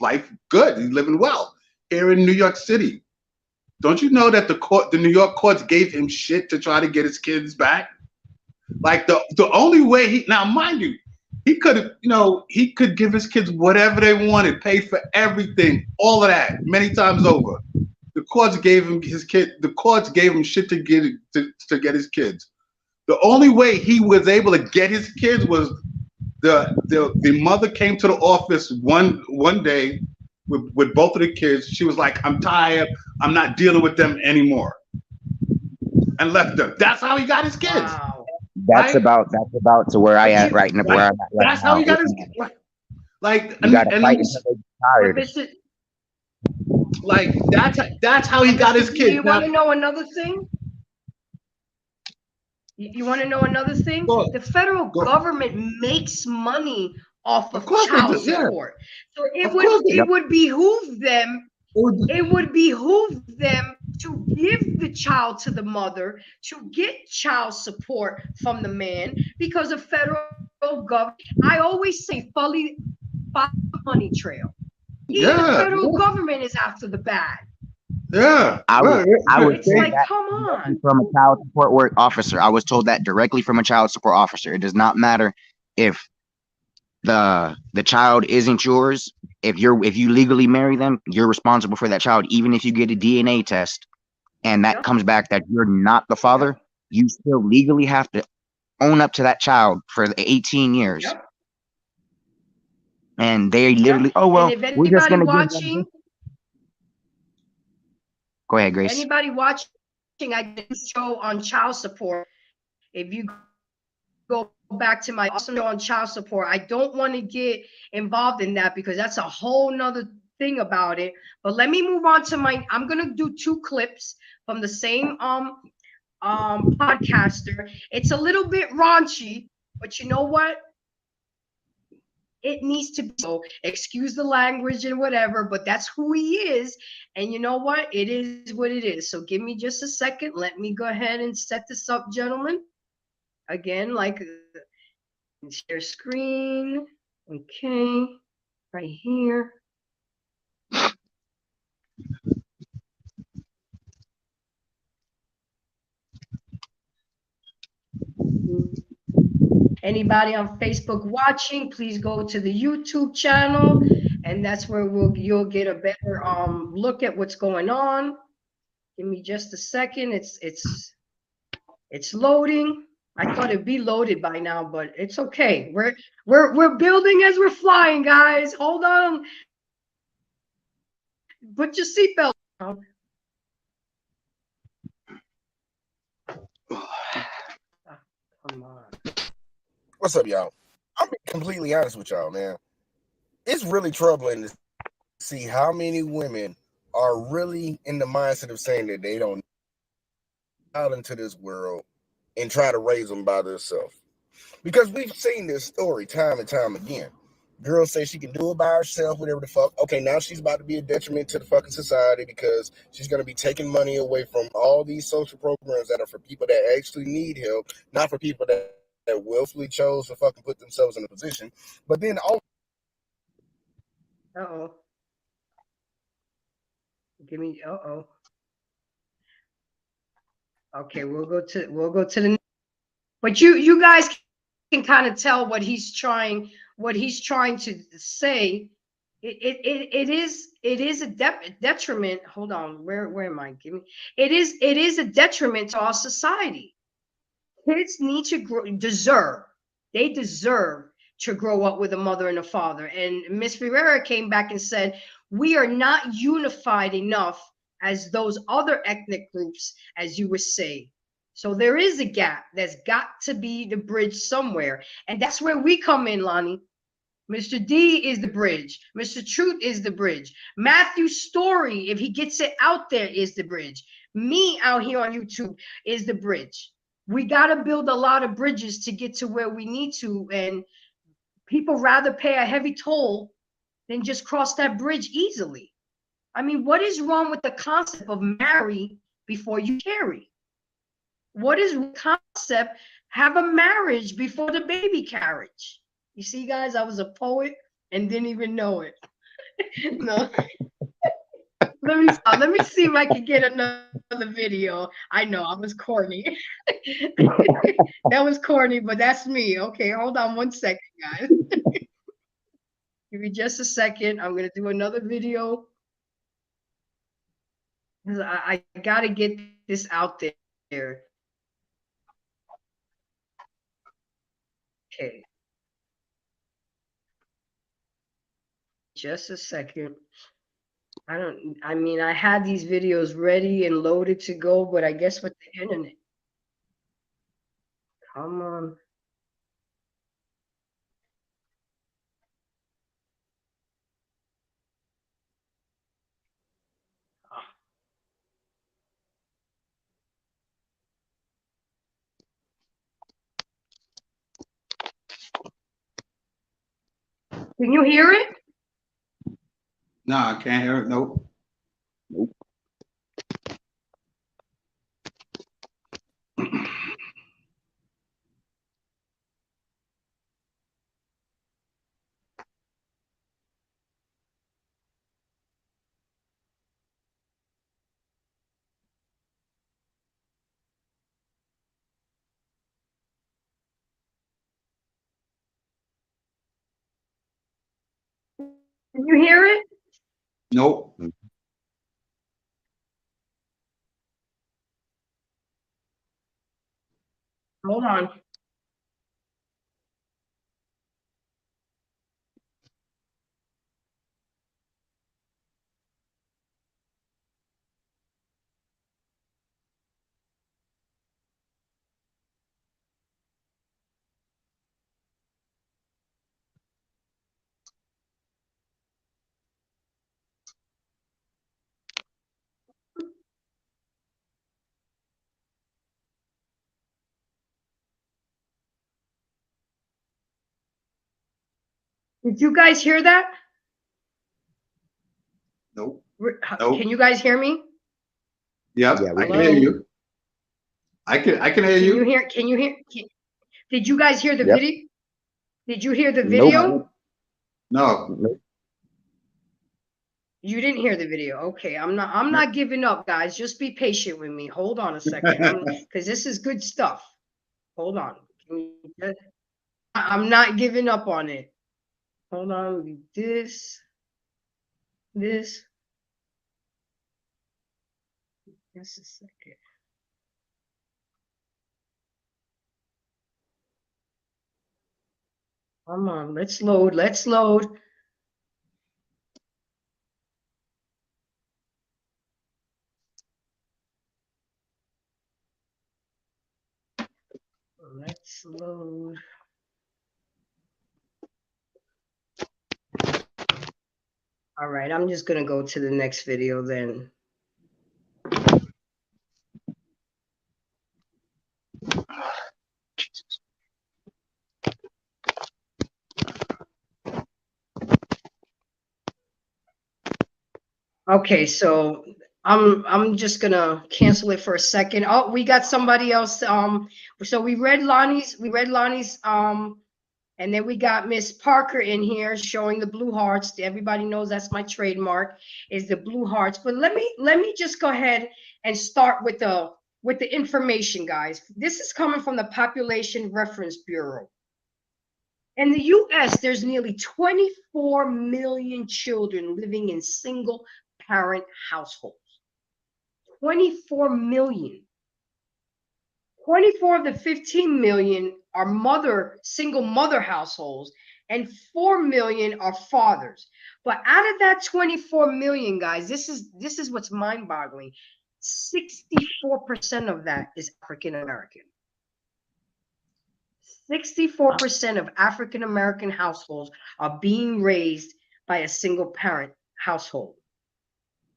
Life good. He's living well here in New York City. Don't you know that the New York courts gave him shit to try to get his kids back? Like the only way now, mind you, he could give his kids whatever they wanted, pay for everything, all of that, many times over. The courts gave him the courts gave him shit to get his kids. The only way he was able to get his kids was the mother came to the office one day with both of the kids. She was like, "I'm tired. I'm not dealing with them anymore," and left them. That's how he got his kids. Wow. That's about to where I am right now. Where I'm at right That's how now. he got his kids. Like, you gotta fight until they're tired. Like that's how he got his kids. You want to know another thing? You want to know another thing? The federal government makes money off of child support. So it would behoove them. It would behoove them to give the child to the mother to get child support from the man, because the federal government, I always say, follow the money trail. Even the federal government is after the bag. Yeah, I was it's like, come on. From a child support work officer. I was told that directly from a child support officer. It does not matter if the child isn't yours. If you legally marry them, you're responsible for that child. Even if you get a DNA test and that comes back that you're not the father, you still legally have to own up to that child for the 18 years. And they literally, oh well, we're just gonna give them. Go ahead, Grace. Anybody watching, I did a show on child support. If you go back to my awesome show on child support, I don't want to get involved in that because that's a whole nother thing about it. But let me move on to I'm gonna do 2 clips from the same podcaster. It's a little bit raunchy, but you know what? It needs to be, so excuse the language and whatever, but that's who he is. And you know what? It is what it is. So give me just a second. Let me go ahead and set this up, gentlemen. Again, like, share screen. Okay, right here. Anybody on Facebook watching, please go to the YouTube channel, and that's where you'll get a better look at what's going on. Give me just a second. It's loading. I thought it'd be loaded by now, but it's okay. We're building as we're flying, guys. Hold on. Put your seatbelt on. Come on. What's up, y'all? I'm being completely honest with y'all, man. It's really troubling to see how many women are really in the mindset of saying that they don't out into this world and try to raise them by themselves. Because we've seen this story time and time again. Girls say she can do it by herself, whatever the fuck. Okay, now she's about to be a detriment to the fucking society because she's going to be taking money away from all these social programs that are for people that actually need help, not for people that willfully chose to fucking put themselves in a position. But then all Give me Okay, we'll go to the. But you guys can kind of tell what he's trying to say. It is a detriment. Hold on, where am I? Give me. It is a detriment to our society. Kids need to they deserve to grow up with a mother and a father. And Miss Ferreira came back and said, we are not unified enough as those other ethnic groups, as you were saying. So there is a gap. There's got to be the bridge somewhere. And that's where we come in, Lonnie. Mr. D is the bridge. Mr. Truth is the bridge. Matthew's story, if he gets it out there, is the bridge. Me out here on YouTube is the bridge. We got to build a lot of bridges to get to where we need to. And people rather pay a heavy toll than just cross that bridge easily. I mean, what is wrong with the concept of marry before you carry? What is the concept? Have a marriage before the baby carriage. You see, guys, I was a poet and didn't even know it. No. Let me stop. Let me see if I can get another video. I know I was corny. That was corny, but that's me. Okay, hold on one second, guys. Give me just a second. I'm gonna do another video. I gotta get this out there. Okay. Just a second. I mean, I had these videos ready and loaded to go, but I guess with the internet. Come on. Can you hear it? No, I can't hear it. Nope. Nope. Can you hear it? Nope. Hold on. Did you guys hear that? Nope. Can you guys hear me? Yep, Yeah, we I can Hello? hear you. I can hear you. Can you hear? Did you guys hear the Yep. video? Did you hear the Nope. video? No. Nope. You didn't hear the video. Okay, I'm not giving up, guys. Just be patient with me. Hold on a second. Because this is good stuff. Hold on. I'm not giving up on it. Hold on. This. Just a second. Come on. Let's load. Let's load. Let's load. All right, I'm just gonna go to the next video then. Okay, so I'm just gonna cancel it for a second. Oh, we got somebody else. So we read Lonnie's, and then we got Miss Parker in here showing the blue hearts. Everybody knows that's my trademark, is the blue hearts. But let me just go ahead and start with the with the information, guys. This is coming from the Population Reference Bureau. In the US, there's nearly 24 million children living in single parent households. 24 million. 24 of the 15 million are single mother households, and 4 million are fathers. But out of that 24 million, guys, this is what's mind-boggling. 64% of that is African American. 64% of African American households are being raised by a single parent household.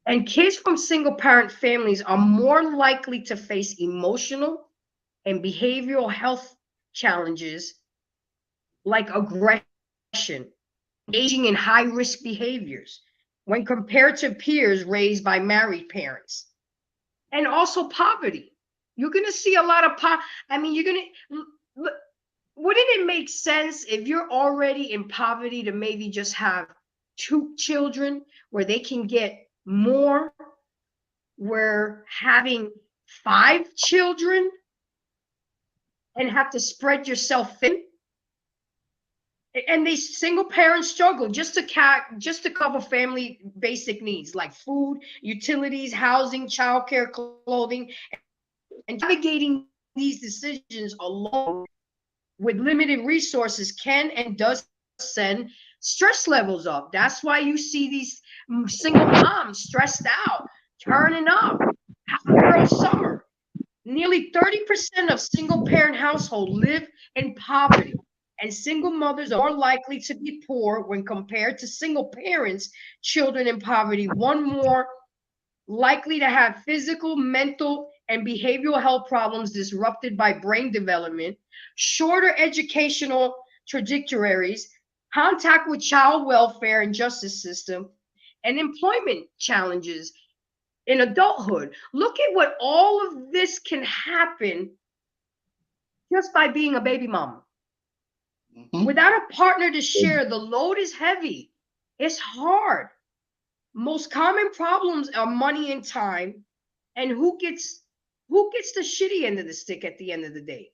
And kids from single parent families are more likely to face emotional and behavioral health challenges like aggression, engaging in high risk behaviors when compared to peers raised by married parents. And also poverty. You're going to see a lot of wouldn't it make sense if you're already in poverty to maybe just have 2 children where they can get more, where having 5 children and have to spread yourself thin? And these single parents struggle just to cover family basic needs like food, utilities, housing, childcare, clothing, and navigating these decisions alone with limited resources can and does send stress levels up. That's why you see these single moms stressed out, turning up, girl summer. Nearly 30% of single parent households live in poverty, and single mothers are more likely to be poor when compared to single parents, children in poverty. One more likely to have physical, mental, and behavioral health problems disrupted by brain development, shorter educational trajectories, contact with child welfare and justice system, and employment challenges in adulthood. Look at what all of this can happen just by being a baby mama. Mm-hmm. Without a partner to share, the load is heavy. It's hard. Most common problems are money and time, and who gets the shitty end of the stick at the end of the day?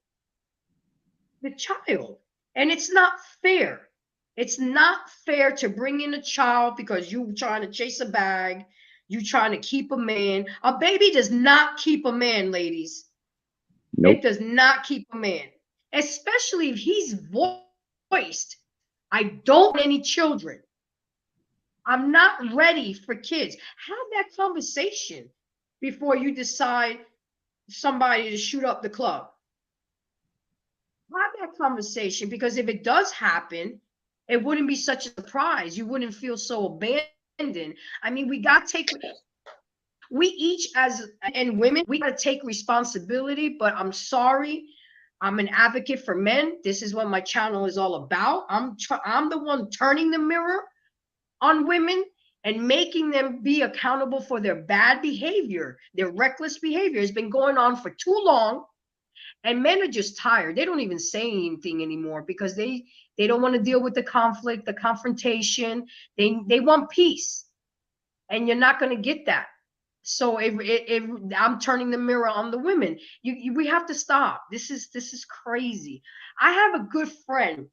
The child. And it's not fair. It's not fair to bring in a child because you're trying to chase a bag, you trying to keep a man. A baby does not keep a man, ladies. Nope. It does not keep a man, especially if he's voiced, I don't want any children. I'm not ready for kids. Have that conversation before you decide somebody to shoot up the club. Have that conversation, because if it does happen, it wouldn't be such a surprise. You wouldn't feel so abandoned. I mean, we each and women, we got to take responsibility, but I'm sorry. I'm an advocate for men. This is what my channel is all about. I'm the one turning the mirror on women and making them be accountable for their bad behavior. Their reckless behavior has been going on for too long, and men are just tired. They don't even say anything anymore because they don't want to deal with the conflict, the confrontation. They want peace, and you're not going to get that. So if I'm turning the mirror on the women, we have to stop. This is crazy. I have a good friend,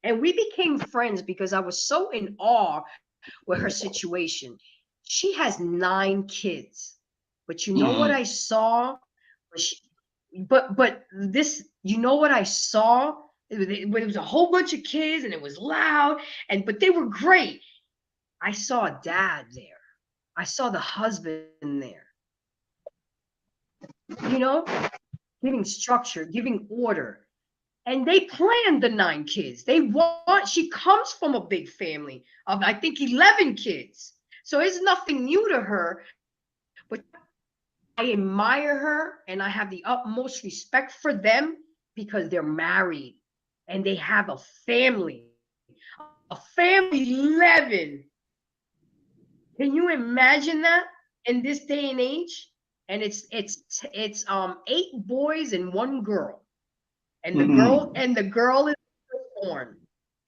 and we became friends because I was so in awe with her situation. She has 9 kids, but you know what I saw? But this, you know what I saw? It was a whole bunch of kids, and it was loud, but they were great. I saw a dad there. I saw the husband there. You know, giving structure, giving order. And they planned the 9 kids. She comes from a big family of, I think, 11 kids. So it's nothing new to her, but I admire her and I have the utmost respect for them because they're married and they have a family. A family 11. Can you imagine that in this day and age? And it's 8 boys and 1 girl. And the girl is born.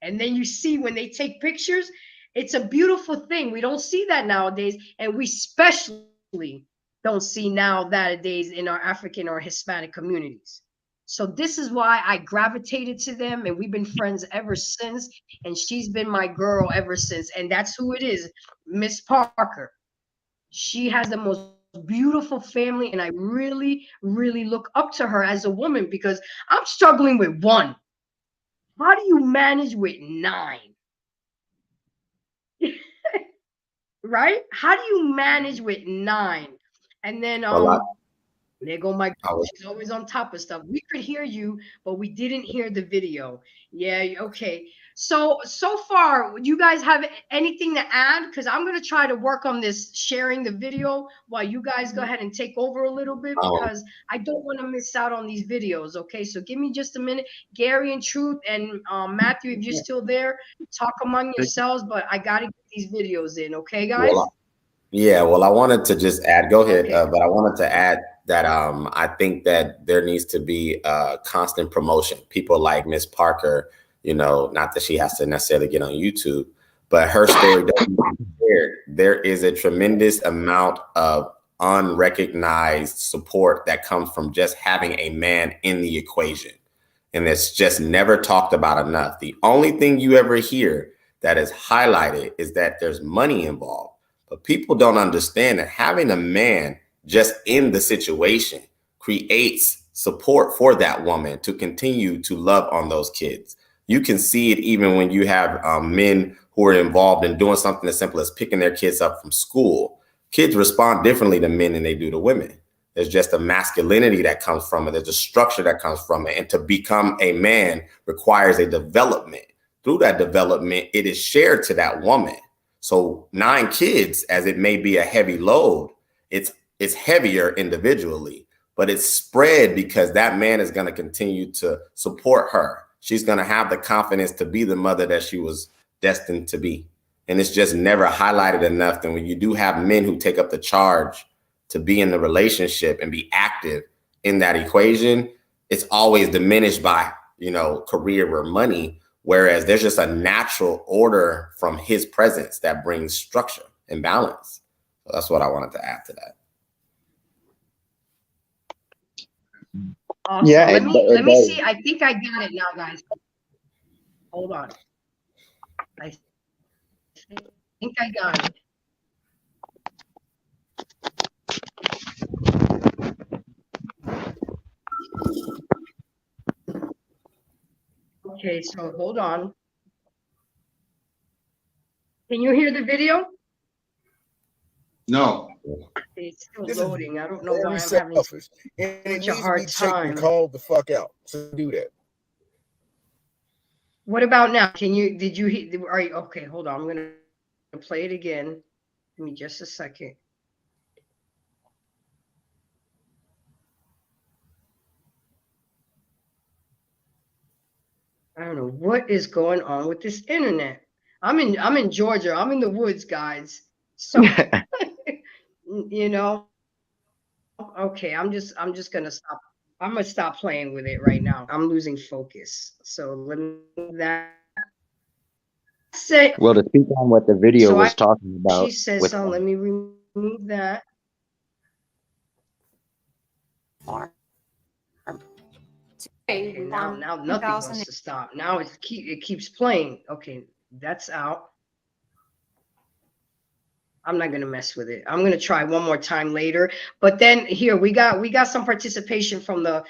And then you see when they take pictures, it's a beautiful thing. We don't see that nowadays, and we especially don't see nowadays in our African or Hispanic communities. So this is why I gravitated to them, and we've been friends ever since. And she's been my girl ever since. And that's who it is, Miss Parker. She has the most beautiful family, and I really, really look up to her as a woman because I'm struggling with one. How do you manage with 9? Right? How do you manage with 9? And then Well, there go my I girl. was, She's always on top of stuff. We could hear you, but we didn't hear the video. Yeah, okay. So far, you guys have anything to add? Because I'm gonna try to work on this sharing the video while you guys go ahead and take over a little bit um, because I don't want to miss out on these videos. Okay, so give me just a minute. Gary and Truth and Matthew, if you're still there, talk among yourselves, but I gotta get these videos in, okay, guys? well, yeah, well, I wanted to just add, go ahead, Okay. but I wanted to add that I think that there needs to be constant promotion. People like Miss Parker, you know, not that she has to necessarily get on YouTube, but her story doesn't get shared. There is a tremendous amount of unrecognized support that comes from just having a man in the equation. And it's just never talked about enough. The only thing you ever hear that is highlighted is that there's money involved. But people don't understand that having a man just in the situation creates support for that woman to continue to love on those kids. You can see it even when you have men who are involved in doing something as simple as picking their kids up from school. Kids respond differently to men than they do to women. There's just a masculinity that comes from it. There's a structure that comes from it. And to become a man requires a development. Through that development, it is shared to that woman. So 9 kids, as it may be a heavy load, it's heavier individually, but it's spread because that man is going to continue to support her. She's going to have the confidence to be the mother that she was destined to be. And it's just never highlighted enough. And when you do have men who take up the charge to be in the relationship and be active in that equation, it's always diminished by, you know, career or money. Whereas there's just a natural order from his presence that brings structure and balance. So that's what I wanted to add to that. Awesome. Yeah, Let me does. see. I think I got it now, guys. Hold on. I think I got it. Okay, so hold on. Can you hear the video? No. It's still This is loading. I don't know very why I'm having selfish, and it such a needs to be hard checked and time. called the fuck out. So do that. What about now? Did you are you okay? Hold on. I'm gonna play it again. Give me just a second. I don't know what is going on with this internet. I'm in Georgia. I'm in the woods, guys. So you know, okay, I'm just gonna stop. I'm gonna stop playing with it right now. I'm losing focus. So let me that say. Well, to speak on what the video So was talking she about says with so. Let me remove that. Okay, now nothing wants to stop. Now it keeps playing. Okay, that's out. I'm not gonna mess with it. I'm gonna try one more time later. But then here we got some participation from the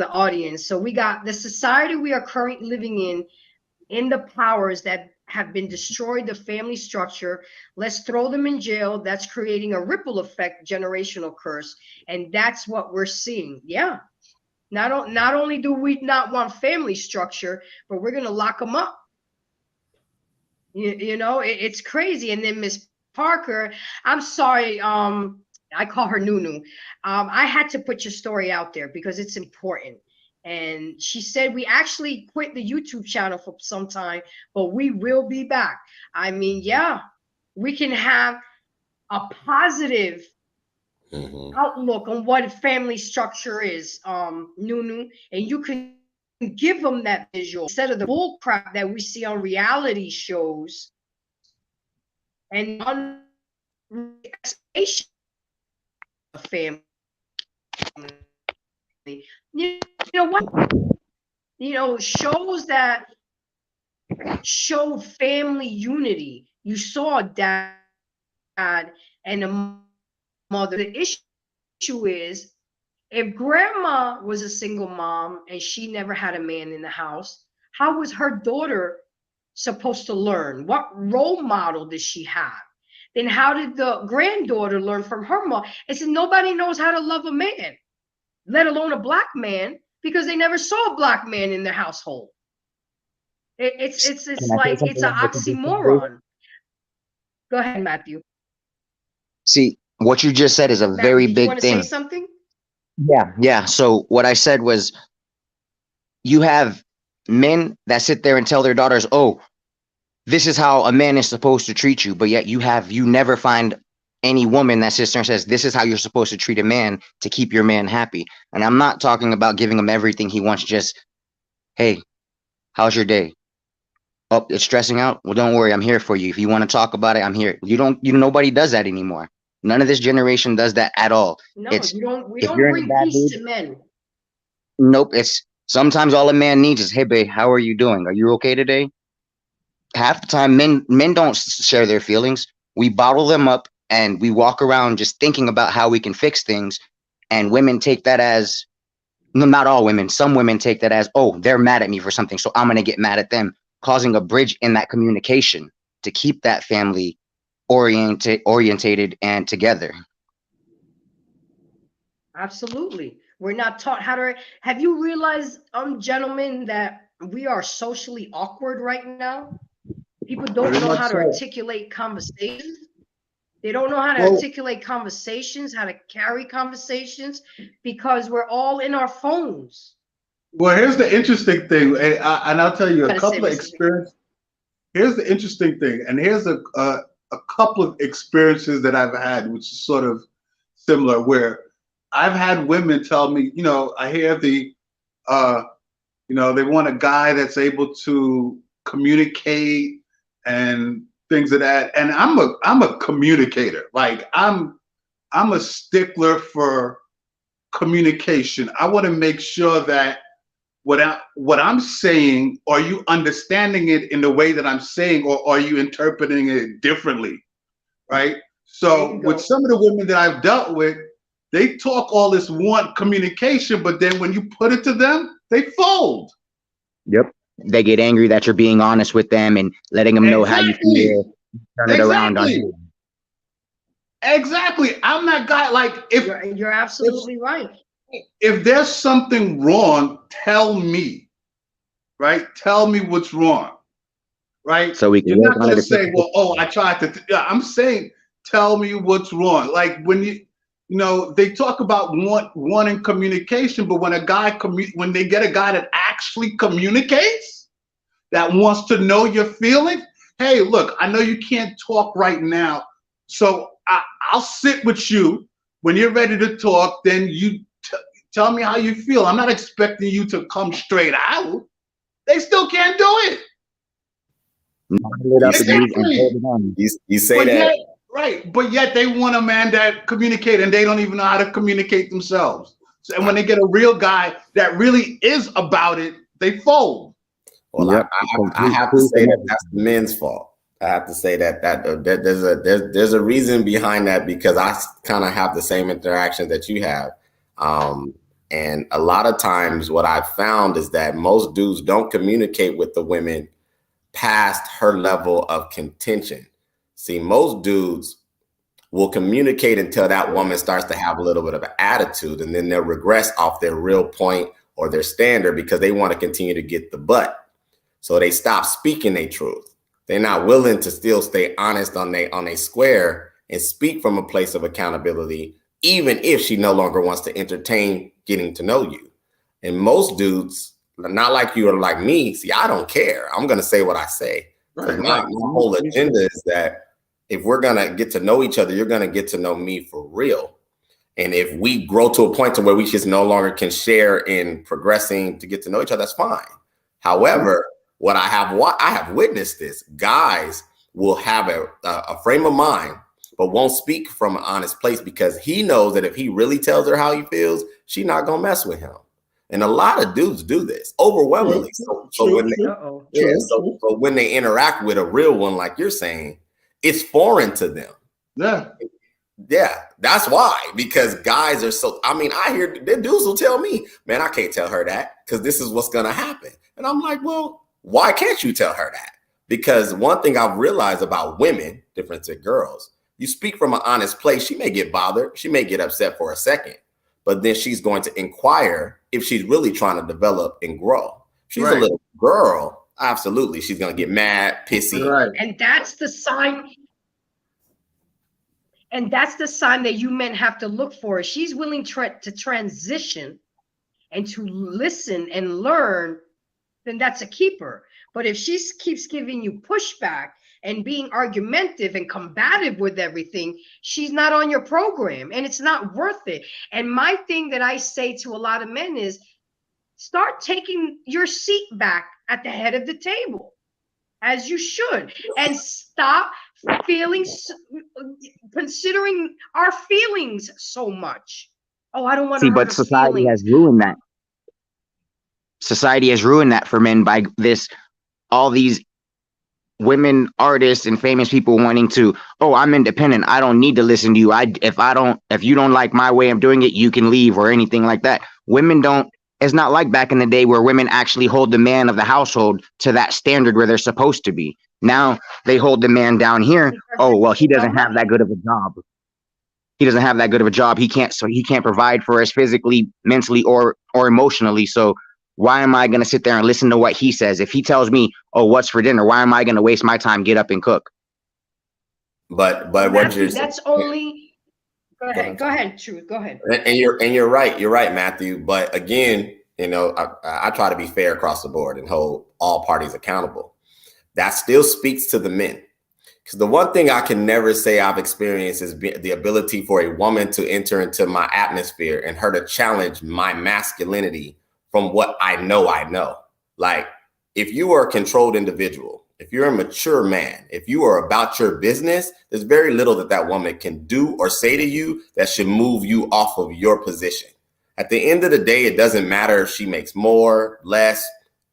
audience. So we got the society we are currently living in the powers that have been destroyed the family structure. Let's throw them in jail. That's creating a ripple effect, generational curse, and that's what we're seeing. Yeah. Not only do we not want family structure, but we're gonna lock them up. You know, it's crazy. And then Miss Parker, I'm sorry, I call her Nunu. I had to put your story out there because it's important. And she said we actually quit the YouTube channel for some time, but we will be back. I mean, yeah, we can have a positive outlook on what family structure is, Nunu, and you can give them that visual instead of the bull crap that we see on reality shows and expectation. family. You know what? You know, shows that showed family unity. You saw a dad and a mother. The issue is, if grandma was a single mom and she never had a man in the house, how was her daughter supposed to learn? What role model did she have? Then how did the granddaughter learn from her mom? It's nobody knows how to love a man, let alone a black man, because they never saw a black man in their household. It's Can I say like it's something an on what you just said, Dave? oxymoron. Go ahead, Matthew. See, what you just said is a Matthew, very did you big want to say thing. something? Yeah. So what I said was, you have men that sit there and tell their daughters, "Oh, this is how a man is supposed to treat you," but yet you never find any woman that sits there and says, "This is how you're supposed to treat a man to keep your man happy." And I'm not talking about giving him everything he wants. Just, "Hey, how's your day? Oh, it's stressing out. Well, don't worry, I'm here for you. If you want to talk about it, I'm here." Nobody does that anymore. None of this generation does that at all. No, It's, you don't. We if don't you're in a bring bad peace mood, to men. nope. It's sometimes all a man needs is, "Hey, babe, how are you doing? Are you okay today?" Half the time, men don't share their feelings. We bottle them up and we walk around just thinking about how we can fix things. And women take that as, no, not all women, some women take that as, "Oh, they're mad at me for something, so I'm going to get mad at them," causing a bridge in that communication to keep that family orientated and together. Absolutely. We're not taught how to. Have you realized, gentlemen, that we are socially awkward right now? People don't Very know much how to so. articulate conversations. They don't know how to Well, articulate conversations, how to carry conversations, because we're all in our phones. well, here's the interesting thing, and I'll tell you a Gotta say, couple of Mr. experiences. Here's the interesting thing, and here's a couple of experiences that I've had, which is sort of similar, where I've had women tell me, I hear uh, they want a guy that's able to communicate and things of that, and I'm a communicator. Like I'm a stickler for communication. I want to make sure that what I'm saying, are you understanding it in the way that I'm saying, or are you interpreting it differently? Right. There So you with go. some of the women that I've dealt with, they talk all this want communication, but then when you put it to them, they fold. Yep. They get angry that you're being honest with them and letting them know how you Exactly. feel. Turn it around on Exactly. you. Exactly. I'm that guy. Like You're absolutely right. if there's something wrong, tell me. Right? Tell me what's wrong. Right? So we can You're work not on going it. to say, well, oh, I tried to. Yeah, I'm saying, tell me what's wrong. Like when they talk about wanting communication, but when when they get a guy that actually communicates, that wants to know your feelings, hey, look, I know you can't talk right now, so I'll sit with you when you're ready to talk. Then you tell me how you feel. I'm not expecting you to come straight out. They still can't do it. Bottle it You up say, and hold Exactly. it on. you say But that. yet, right. But yet they want a man that communicate, and they don't even know how to communicate themselves. So, and when they get a real guy that really is about it, they fold. Well, Yep. I Complete have to proof say and that everything. that's the men's fault. I have to say that there's a reason behind that, because I kind of have the same interaction that you have, and a lot of times what I've found is that most dudes don't communicate with the women past her level of contention. See, most dudes will communicate until that woman starts to have a little bit of an attitude, and then they'll regress off their real point or their standard because they want to continue to get the butt. So they stop speaking their truth. They're not willing to still stay honest on a square and speak from a place of accountability, even if she no longer wants to entertain getting to know you. And most dudes, not like you or like me, see, I don't care. I'm going to say what I say. Because my whole agenda is that if we're going to get to know each other, you're going to get to know me for real. And if we grow to a point to where we just no longer can share in progressing to get to know each other, that's fine. However, what I have witnessed this, guys will have a frame of mind but won't speak from an honest place because he knows that if he really tells her how he feels, she's not gonna mess with him. And a lot of dudes do this overwhelmingly. So when they interact with a real one, like you're saying, it's foreign to them. Yeah, that's why, because guys are so, I mean, I hear the dudes will tell me, man, I can't tell her that because this is what's going to happen. And I'm like, well, why can't you tell her that? Because one thing I've realized about women, different to girls, you speak from an honest place. She may get bothered. She may get upset for a second, but then she's going to inquire if she's really trying to develop and grow. She's a little girl. Absolutely. She's going to get mad, pissy. Right. And that's the sign. And that's the sign that you men have to look for. If she's willing to transition and to listen and learn, then that's a keeper. But if she keeps giving you pushback and being argumentative and combative with everything, she's not on your program and it's not worth it. And my thing that I say to a lot of men is start taking your seat back at the head of the table, as you should, and stop considering our feelings so much. Oh, I don't want to hurt but society has ruined that. Society has ruined that for men by all these women artists and famous people wanting to, oh, I'm independent, I don't need to listen to you. If you don't like my way of doing it, you can leave, or anything like that. Women don't. It's not like back in the day where women actually hold the man of the household to that standard where they're supposed to be. Now they hold the man down here. Oh, well, he doesn't have that good of a job. He doesn't have that good of a job. He can't provide for us physically, mentally, or emotionally. So why am I going to sit there and listen to what he says? If he tells me, oh, what's for dinner, why am I going to waste my time, get up and cook? But Matthew, that's only. Go ahead, Truth. Go ahead. And you're right. You're right, Matthew. But again, I try to be fair across the board and hold all parties accountable. That still speaks to the men. Because the one thing I can never say I've experienced is the ability for a woman to enter into my atmosphere and her to challenge my masculinity from what I know. Like, if you are a controlled individual, if you're a mature man, if you are about your business, there's very little that woman can do or say to you that should move you off of your position. At the end of the day, it doesn't matter if she makes more, less.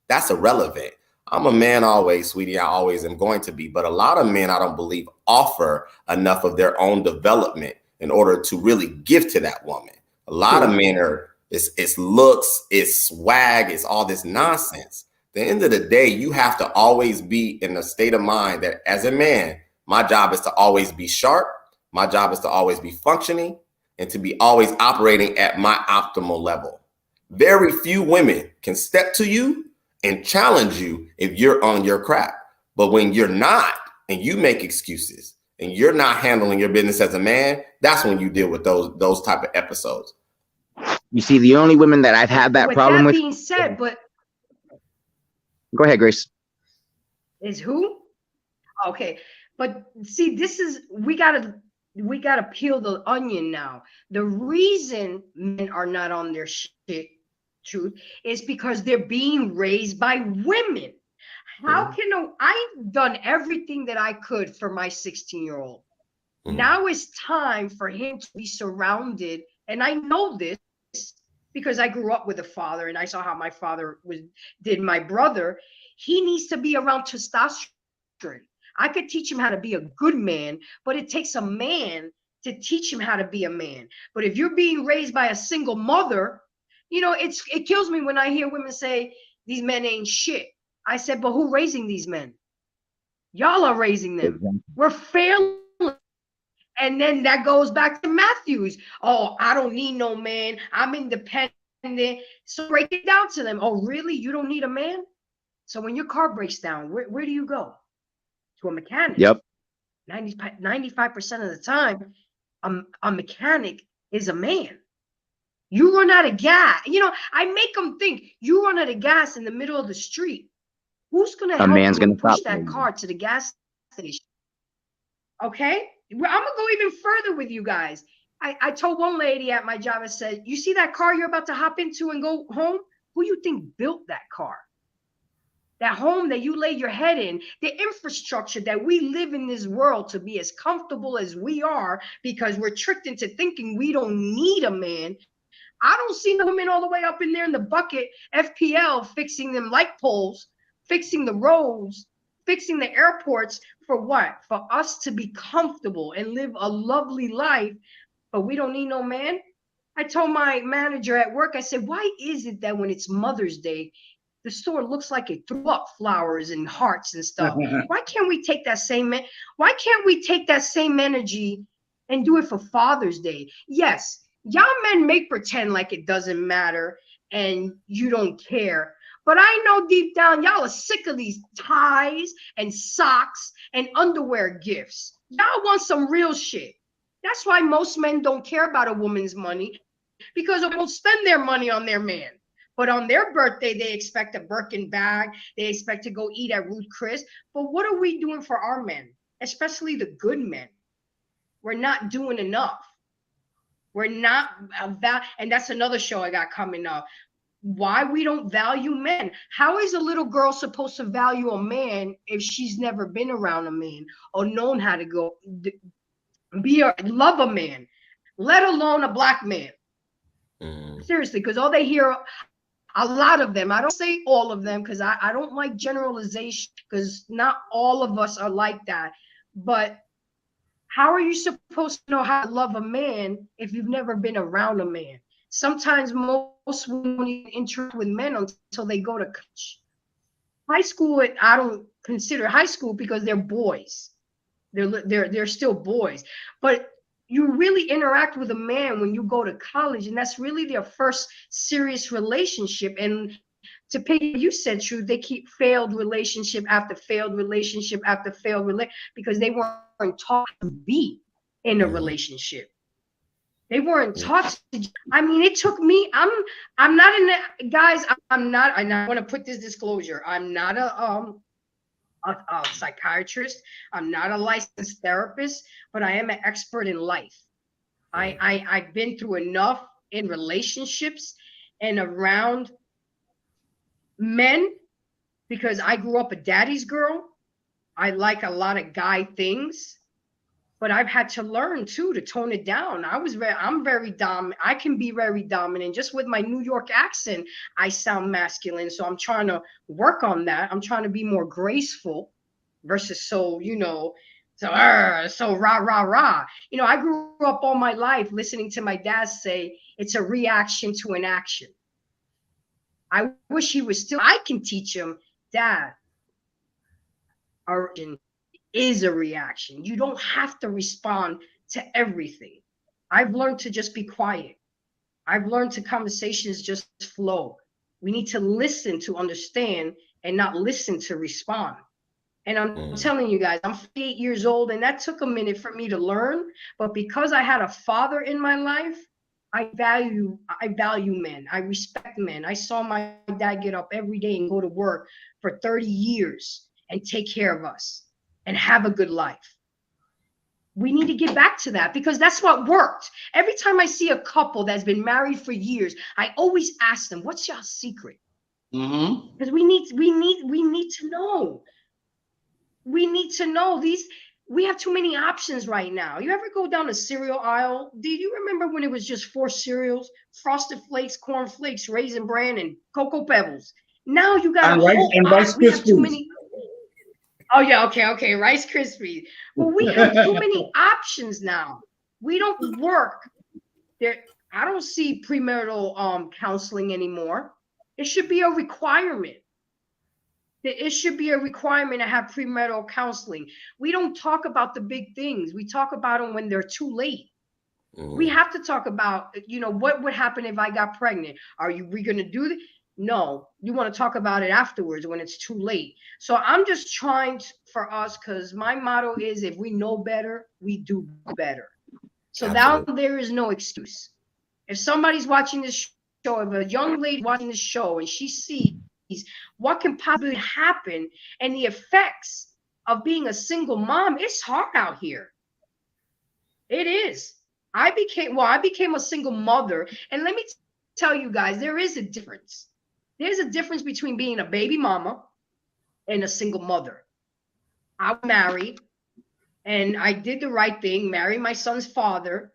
That's irrelevant. I'm a man always, sweetie. I always am going to be. But a lot of men, I don't believe, offer enough of their own development in order to really give to that woman. A lot of men it's looks, it's swag, it's all this nonsense. At the end of the day, you have to always be in a state of mind that as a man, my job is to always be sharp. My job is to always be functioning and to be always operating at my optimal level. Very few women can step to you and challenge you if you're on your crap. But when you're not, and you make excuses, and you're not handling your business as a man, that's when you deal with those type of episodes. You see, the only women that I've had that problem with. That being said, but go ahead, Grace. Is who? Okay, but see, we gotta peel the onion now. The reason men are not on their shit, Truth, is because they're being raised by women. How can I've done everything that I could for my 16-year-old. Now it's time for him to be surrounded, and I know this because I grew up with a father and I saw how my father did my brother. He needs to be around testosterone. I could teach him how to be a good man, but it takes a man to teach him how to be a man. But if you're being raised by a single mother, it kills me when I hear women say these men ain't shit. I said, but who raising these men? Y'all are raising them. Exactly. We're failing. And then that goes back to Matthews. Oh, I don't need no man. I'm independent. So break it down to them. Oh, really? You don't need a man? So when your car breaks down, where do you go? To a mechanic. Yep. 95% of the time, a mechanic is a man. You run out of gas. I make them think you run out of gas in the middle of the street. Who's going to help you push that car to the gas station? Okay? I'm going to go even further with you guys. I told one lady at my job, I said, you see that car you're about to hop into and go home? Who you think built that car? that home that you lay your head in, the infrastructure that we live in this world to be as comfortable as we are because we're tricked into thinking we don't need a man. I don't see no women all the way up in there in the bucket, FPL, fixing them light poles, fixing the roads, fixing the airports for what? For us to be comfortable and live a lovely life, but we don't need no man. I told my manager at work, I said, why is it that when it's Mother's Day, the store looks like it threw up flowers and hearts and stuff? Why can't we take that same why can't we take that same energy and do it for Father's Day? Yes, y'all men may pretend like it doesn't matter and you don't care. But I know deep down y'all are sick of these ties and socks and underwear gifts. Y'all want some real shit. That's why most men don't care about a woman's money, because they won't spend their money on their man. But on their birthday, they expect a Birkin bag. They expect to go eat at Ruth Chris. But what are we doing for our men, especially the good men? We're not doing enough. We're not about, and that's another show I got coming up. Why we don't value men. How is a little girl supposed to value a man if she's never been around a man or known how to go love a man, let alone a black man? Seriously, because all they hear, a lot of them, I don't say all of them because I don't like generalization, because not all of us are like that. But how are you supposed to know how to love a man if you've never been around a man? Sometimes most women don't even interact with men until they go to college. High school, I don't consider high school because they're boys. They're still boys. But you really interact with a man when you go to college, and that's really their first serious relationship. And to pick, you said, true, they keep failed relationship after failed relationship after failed relationship because they weren't taught to be in a relationship. They weren't taught to. I mean, it took me. I'm not in the guys. I'm not. And I want to put this disclosure. I'm not a psychiatrist. I'm not a licensed therapist, but I am an expert in life. I've been through enough in relationships and around men because I grew up a daddy's girl. I like a lot of guy things, but I've had to learn too to tone it down. I'm very dominant. I can be very dominant. Just with my New York accent, I sound masculine. So I'm trying to work on that. I'm trying to be more graceful versus so rah, rah, rah. I grew up all my life listening to my dad say, it's a reaction to an action. I wish he was still, I can teach him, Dad, origin is a reaction. You don't have to respond to everything. I've learned to just be quiet. I've learned to conversations just flow. We need to listen to understand and not listen to respond. And I'm telling you guys, I'm 58 years old, and that took a minute for me to learn. But because I had a father in my life, I value men. I respect men. I saw my dad get up every day and go to work for 30 years and take care of us and have a good life. We need to get back to that because that's what worked. Every time I see a couple that's been married for years, I always ask them, what's your secret? Because we need to know. We need to know we have too many options right now. You ever go down the cereal aisle? Do you remember when it was just 4 cereals? Frosted Flakes, Corn Flakes, Raisin Bran, and Cocoa Pebbles. Now you got Rice we have too Krispies. many. Oh yeah, okay, Rice Krispies. Well, we have too many options now. We don't work there. I don't see premarital counseling anymore. It should be a requirement. It should be a requirement to have premarital counseling. We don't talk about the big things. We talk about them when they're too late. We have to talk about, what would happen if I got pregnant? We going to do this? No, you want to talk about it afterwards when it's too late. So I'm just trying for us, because my motto is, if we know better, we do better. So now there is no excuse. If somebody's watching this show, if a young lady watching this show and she sees what can possibly happen and the effects of being a single mom, it's hard out here. It is. I became a single mother, and let me tell you guys, there is a difference. There's a difference between being a baby mama and a single mother. I was married and I did the right thing, married my son's father.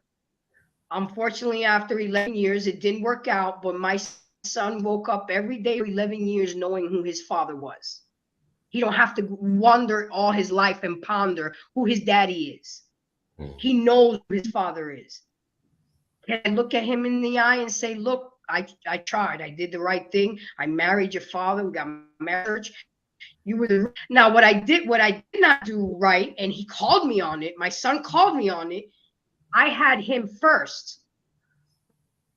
Unfortunately, after 11 years, it didn't work out, but my son woke up every day for 11 years knowing who his father was. He don't have to wonder all his life and ponder who his daddy is. He knows who his father is. Can I look at him in the eye and say, look, I tried. I did the right thing. I married your father. We got marriage. You were the now what I did not do right, and he called me on it. My son called me on it. I had him first,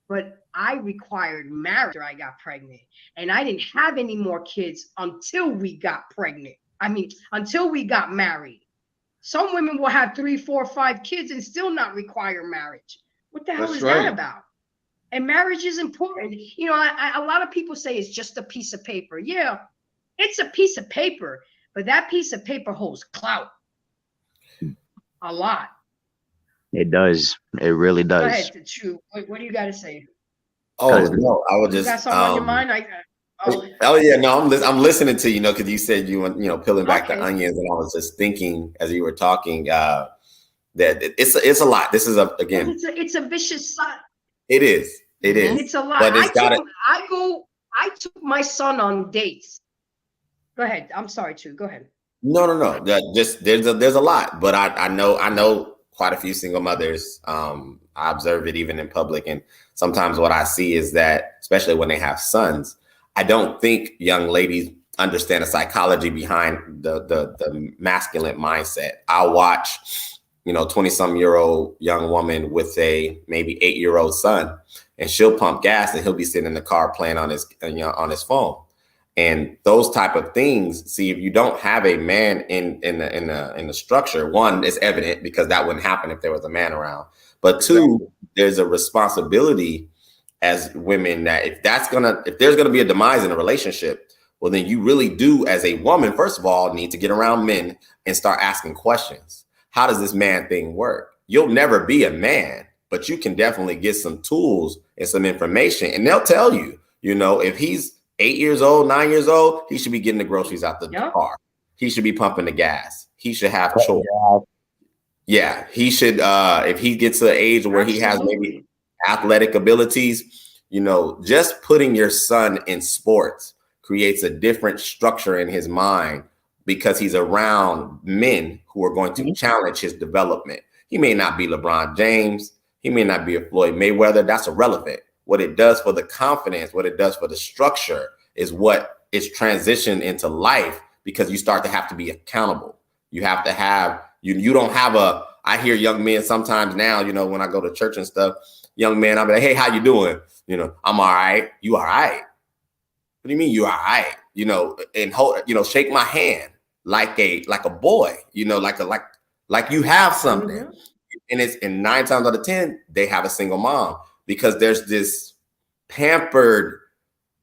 but I required marriage after I got pregnant, and I didn't have any more kids until we got pregnant. I mean, until we got married. Some women will have 3, 4, 5 kids and still not require marriage. What the hell is that about? And marriage is important. You know, a lot of people say it's just a piece of paper. Yeah, it's a piece of paper, but that piece of paper holds clout. A lot. It does. It really does. Go ahead, Chu. What do you got to say? Oh no, I would You just got something on your mind? Oh yeah, no, I'm listening to you, know, because you said you want, peeling back the Okay. onions, and I was just thinking as you were talking that it's a lot. This is again, It's a vicious cycle. It is. It's a lot. But it's I took my son on dates. Go ahead. I'm sorry, Chu. Go ahead. No. Just there's a lot, but I know quite a few single mothers. I observe it even in public, and sometimes what I see is that, especially when they have sons, I don't think young ladies understand the psychology behind the masculine mindset. I watch, 20-some-year-old young woman with a maybe 8-year-old son, and she'll pump gas, and he'll be sitting in the car playing on his phone. And those type of things, see, if you don't have a man in the structure, one, it's evident because that wouldn't happen if there was a man around. But two, there's a responsibility as women that if there's gonna be a demise in a relationship, well, then you really do, as a woman, first of all, need to get around men and start asking questions. How does this man thing work? You'll never be a man, but you can definitely get some tools and some information, and they'll tell you, if he's 8 years old, 9 years old, he should be getting the groceries out the car. He should be pumping the gas. He should have chores. Yeah, he should. If he gets to an age where he has maybe athletic abilities, just putting your son in sports creates a different structure in his mind because he's around men who are going to challenge his development. He may not be LeBron James. He may not be a Floyd Mayweather. That's irrelevant. What it does for the confidence, what it does for the structure is what is transitioned into life, because you start to have to be accountable. You have to have, you don't have I hear young men sometimes now, when I go to church and stuff, young men, I'll be like, hey, how you doing? I'm all right. You all right? What do you mean you all right? And hold, shake my hand like a boy, like you have something. And 9 times out of 10, they have a single mom, because there's this pampered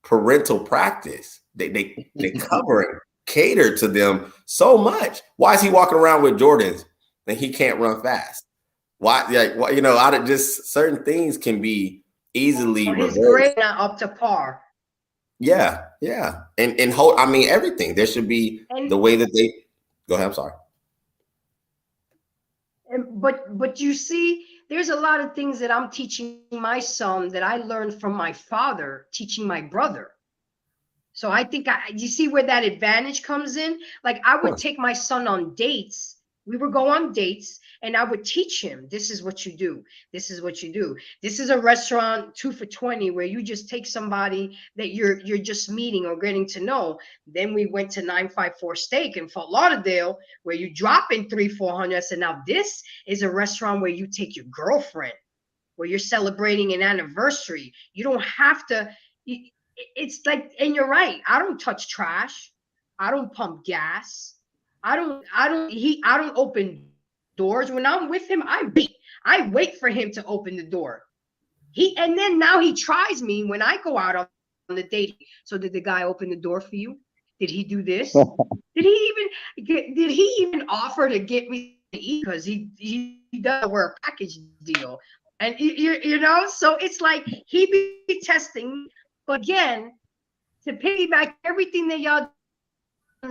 parental practice. They cover and cater to them so much. Why is he walking around with Jordans and he can't run fast? Why? Out of just certain things can be easily His reversed. grade not up to par. Yeah. And hold, I mean, everything. There should be the way that they go ahead. I'm sorry. But you see, there's a lot of things that I'm teaching my son that I learned from my father teaching my brother. So I think you see where that advantage comes in? Like I would take my son on dates. We would go on dates and I would teach him, this is what you do. This is what you do. This is a restaurant 2 for $20 where you just take somebody that you're just meeting or getting to know. Then we went to 954 Steak in Fort Lauderdale where you drop in 300-400. I said, now this is a restaurant where you take your girlfriend, where you're celebrating an anniversary. You don't have to, it's like, and you're right. I don't touch trash. I don't pump gas. I don't open doors. When I'm with him, I wait for him to open the door. And then now he tries me when I go out on the date. So did the guy open the door for you? Did he do this? Did he even offer to get me to eat? Because he does wear a package deal. And so it's like he be testing. But again, to piggyback everything that y'all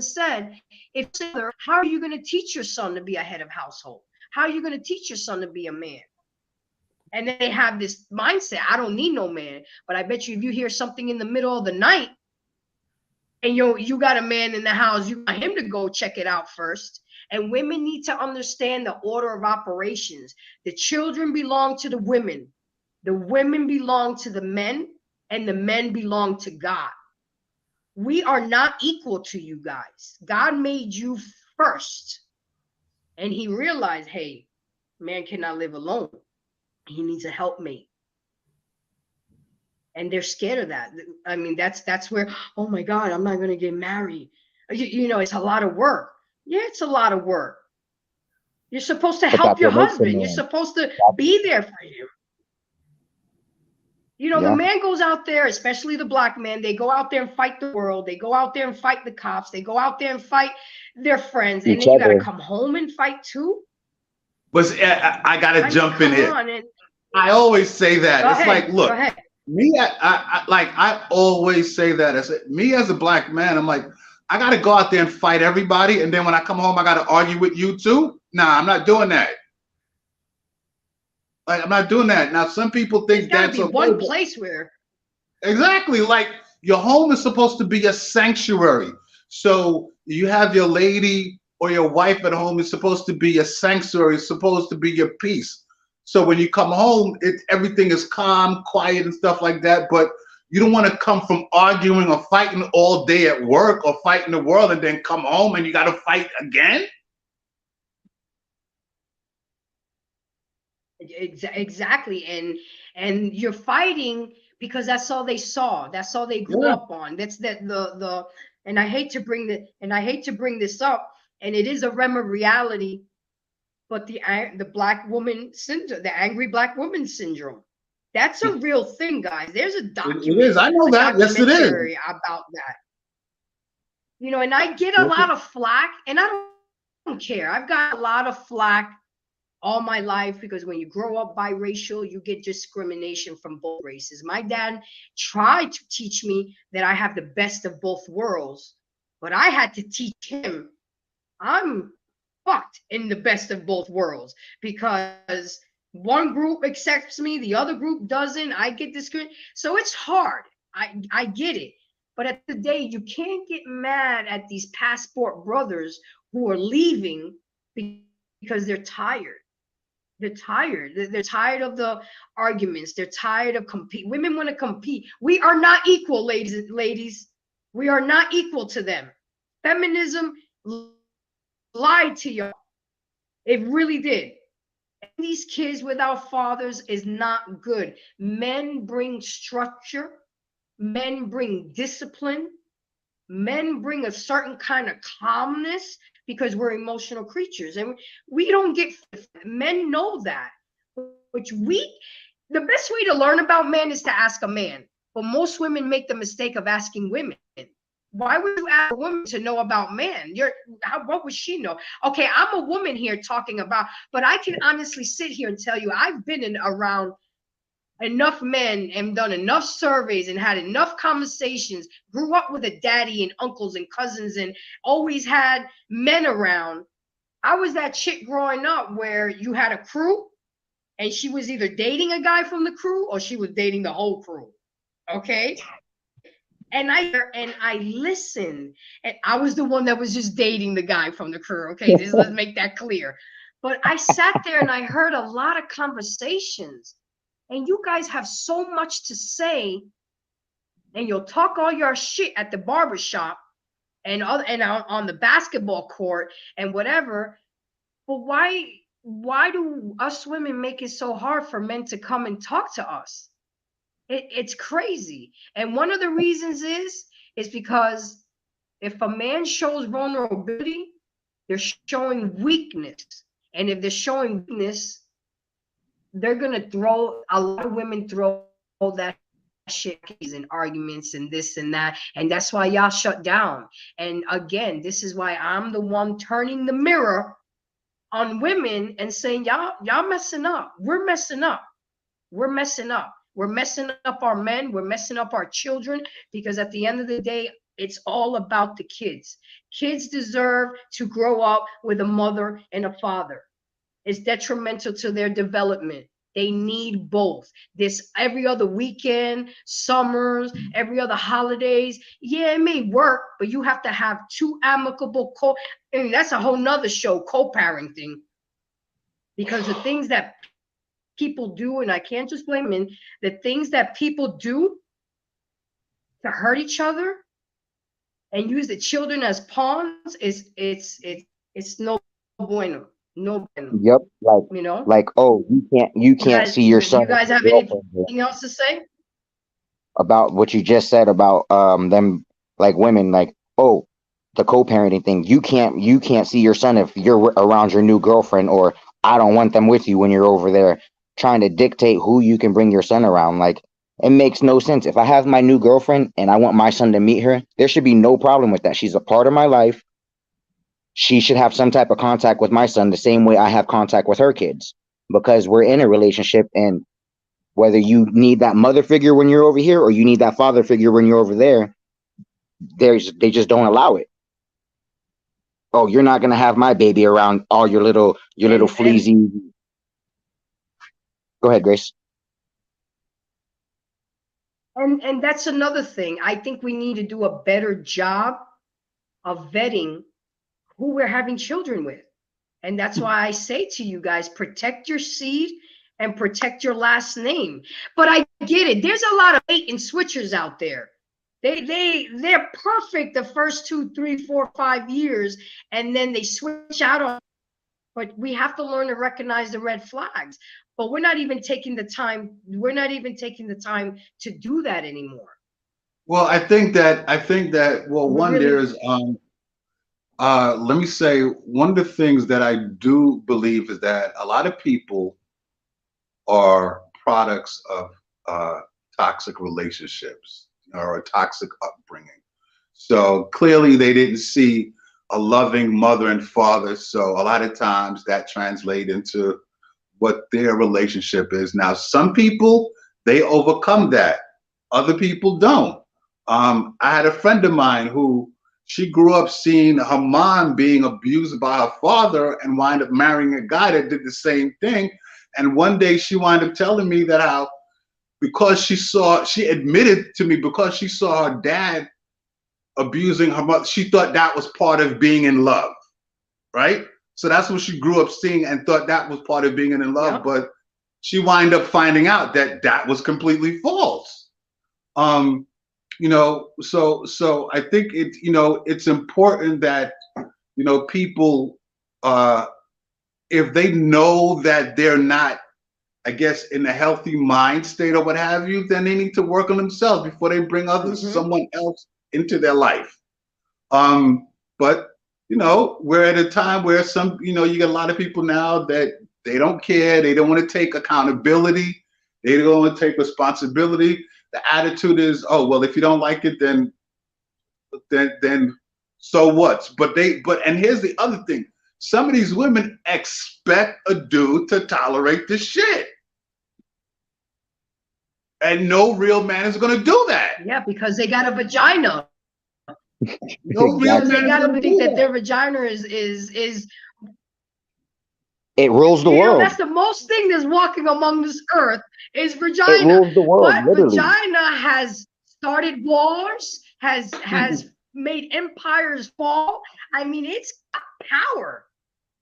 said, if how are you going to teach your son to be a head of household? How are you going to teach your son to be a man? And then they have this mindset, I don't need no man. But I bet you if you hear something in the middle of the night and you got a man in the house, you want him to go check it out first. And women need to understand the order of operations. The children belong to the women belong to the men, and the men belong to God. We are not equal to you guys. God made you first. And he realized, hey, man cannot live alone. He needs a helpmate. And they're scared of that. I mean, that's where, oh my God, I'm not going to get married. You know, it's a lot of work. Yeah, it's a lot of work. You're supposed to help your husband. You're supposed to be there for him. You know, the man goes out there, especially the black man, they go out there and fight the world. They go out there and fight the cops. They go out there and fight their friends. And then you got to come home and fight too. But I got to jump in here. I always say that. It's like, look, me, I always say that. As me as a black man, I'm like, I got to go out there and fight everybody. And then when I come home, I got to argue with you too. Nah, I'm not doing that. Like, I'm not doing that. Now, some people think that's okay. One place where. Exactly. Like, your home is supposed to be a sanctuary. So you have your lady or your wife at home is supposed to be a sanctuary. It's supposed to be your peace. So when you come home, everything is calm, quiet, and stuff like that. But you don't want to come from arguing or fighting all day at work or fighting the world and then come home and you got to fight again. Exactly. And you're fighting because that's all they saw. That's all they grew up on. That's the and I hate to bring this up, and it is a realm of reality, but the black woman syndrome, the angry black woman syndrome, that's a real thing, guys. There's a documentary. It is. I know that. Yes, it is. About that. You know, and I get a lot of flack, and I don't care. I've got a lot of flack all my life, because when you grow up biracial, you get discrimination from both races. My dad tried to teach me that I have the best of both worlds, but I had to teach him I'm fucked in the best of both worlds, because one group accepts me, the other group doesn't. I get discriminated. So it's hard. I get it. But at the day, you can't get mad at these passport brothers who are leaving because they're tired. They're tired. They're tired of the arguments. They're tired of compete. Women want to compete. We are not equal, ladies. We are not equal to them. Feminism lied to y'all. It really did. These kids without fathers is not good. Men bring structure. Men bring discipline. Men bring a certain kind of calmness, because we're emotional creatures, and we don't get, men know that, which the best way to learn about men is to ask a man. But most women make the mistake of asking women. Why would you ask a woman to know about men? What would she know? Okay, I'm a woman here talking about, but I can honestly sit here and tell you I've been around enough men and done enough surveys and had enough conversations, grew up with a daddy and uncles and cousins and always had men around. I was that chick growing up where you had a crew and she was either dating a guy from the crew or she was dating the whole crew. Okay. And I listened, and I was the one that was just dating the guy from the crew. Okay. Let's make that clear. But I sat there and I heard a lot of conversations. And you guys have so much to say, and you'll talk all your shit at the barbershop and on the basketball court and whatever. But why do us women make it so hard for men to come and talk to us? It's crazy. And one of the reasons is because if a man shows vulnerability, they're showing weakness. And if they're showing weakness, they're gonna throw, a lot of women throw that shit in arguments and this and that, and that's why y'all shut down. And again, this is why I'm the one turning the mirror on women and saying, y'all messing up. We're messing up. We're messing up. We're messing up our men. We're messing up our children, because at the end of the day, It's all about the kids. Kids deserve to grow up with a mother and a father. It's detrimental to their development. They need both. This every other weekend, summers, every other holidays. Yeah, it may work, but you have to have two amicable I mean, that's a whole nother show, co-parenting. Because the things that people do, and I can't just blame them, the things that people do to hurt each other and use the children as pawns is it's no bueno. No bueno. Yep. You know? Like, oh, you can't see your son You with guys your have girlfriend anything else to say? about what you just said about them, like women, like, oh, the co-parenting thing. You can't see your son if you're around your new girlfriend, or I don't want them with you when you're over there trying to dictate who you can bring your son around. Like, it makes no sense. If I have my new girlfriend and I want my son to meet her, there should be no problem with that. She's a part of my life. She should have some type of contact with my son the same way I have contact with her kids, because we're in a relationship. And whether you need that mother figure when you're over here or you need that father figure when you're over there, they just don't allow it. Oh, you're not gonna have my baby around all your little And fleazy. Go ahead, Grace. and that's another thing. I think we need to do a better job of vetting who we're having children with. And that's why I say to you guys, protect your seed and protect your last name. But I get it. There's a lot of bait and switchers out there. They're perfect the first 2, 3, 4, 5 years, and then they switch out on. But we have to learn to recognize the red flags. But we're not even taking the time. We're not even taking the time to do that anymore. Well, I think that well, one, Really, there's let me say, one of the things that I do believe is that a lot of people are products of toxic relationships or a toxic upbringing. So clearly they didn't see a loving mother and father. So a lot of times that translates into what their relationship is. Now, some people, they overcome that. Other people don't. I had a friend of mine who she grew up seeing her mom being abused by her father and wind up marrying a guy that did the same thing. And one day she wound up telling me that how, because she admitted to me, because she saw her dad abusing her mother, she thought that was part of being in love, right? So that's what she grew up seeing and thought that was part of being in love. yep. But she wind up finding out that that was completely false. Um, so I think it's important that people, if they know that they're not, I guess, in a healthy mind state or what have you, then they need to work on themselves before they bring someone else into their life. But we're at a time where you get a lot of people now that they don't care, they don't want to take accountability, they don't want to take responsibility. The attitude is, oh well, if you don't like it, then so what? And here's the other thing. Some of these women expect a dude to tolerate this shit. And no real man is gonna do that. Yeah, because they got a vagina. No real Exactly. They man is got gonna to think do that that. their vagina is It rules the that's world. the most thing that's walking among this earth is It vagina. rules the world, But literally. vagina has started wars, has made empires fall. I mean, it's got power.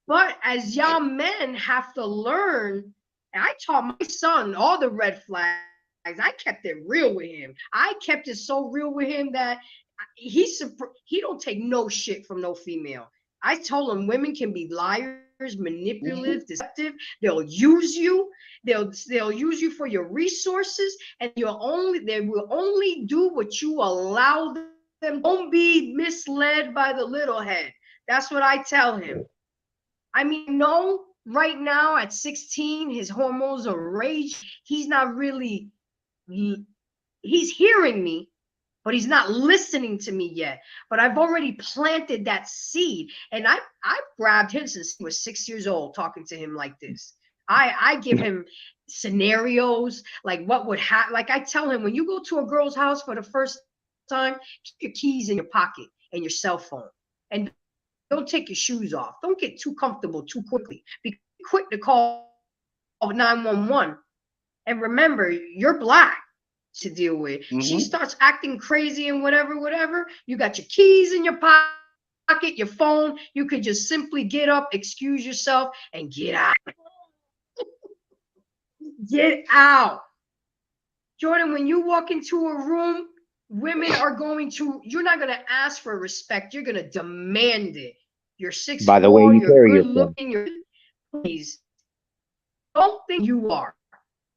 But as young men have to learn, and I taught my son all the red flags. I kept it real with him. I kept it so real with him that he don't take no shit from no female. I told him women can be liars, manipulative, deceptive. They'll use you. They'll use you for your resources, and they will only do what you allow them. Don't be misled by the little head. That's what I tell him. I mean, no, right now at 16, his hormones are raging. He's not really, he's hearing me, but he's not listening to me yet. But I've already planted that seed. And I've grabbed him since he was 6 years old, talking to him like this. I give him scenarios like what would happen. Like I tell him, when you go to a girl's house for the first time, keep your keys in your pocket and your cell phone. And don't take your shoes off. Don't get too comfortable too quickly. Be quick to call 911. And remember, you're black to deal with. She starts acting crazy and whatever. You got your keys in your pocket, your phone. You could just simply get up, excuse yourself, and get out. Get out. Jordan, when you walk into a room, women are you're not going to ask for respect. You're going to demand it. You're 6'4", By the way you you're carry good yourself. looking, please don't think you are.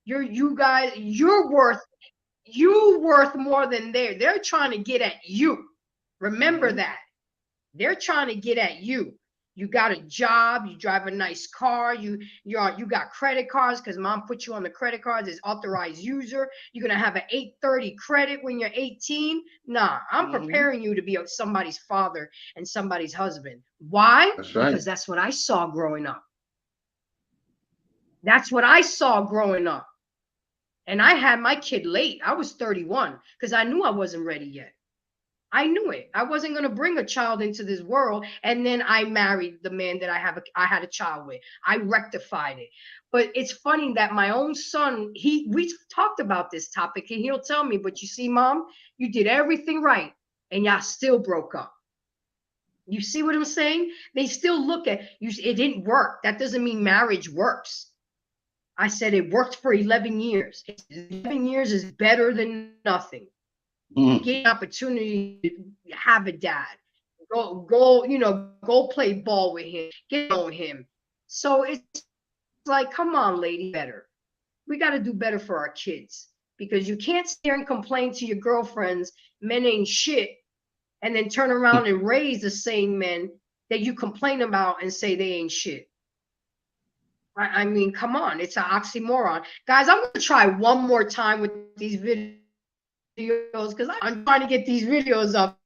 You guys, you're worth more than they're trying to get at you. Remember that. They're trying to get at you. You got a job, you drive a nice car, you got credit cards because mom put you on the credit cards as authorized user. You're gonna have an 830 credit when you're 18. Nah, I'm preparing you to be somebody's father and somebody's husband. Why? That's right. Because that's what I saw growing up. That's what I saw growing up. And I had my kid late. I was 31 because I knew I wasn't ready yet. I knew it. I wasn't going to bring a child into this world. And then I married the man that I had a child with. I rectified it. But it's funny that my own son, we talked about this topic and he'll tell me, but you see, mom, you did everything right and y'all still broke up. You see what I'm saying? They still look at you. It didn't work. That doesn't mean marriage works. I said it worked for 11 years. 11 years is better than nothing. Get an opportunity to have a dad. Go play ball with him. Get on him. So it's like, come on, lady, better. We got to do better for our kids because you can't sit there and complain to your girlfriends, men ain't shit, and then turn around and raise the same men that you complain about and say they ain't shit. I mean, come on, it's an oxymoron. Guys, I'm going to try one more time with these videos because I'm trying to get these videos up.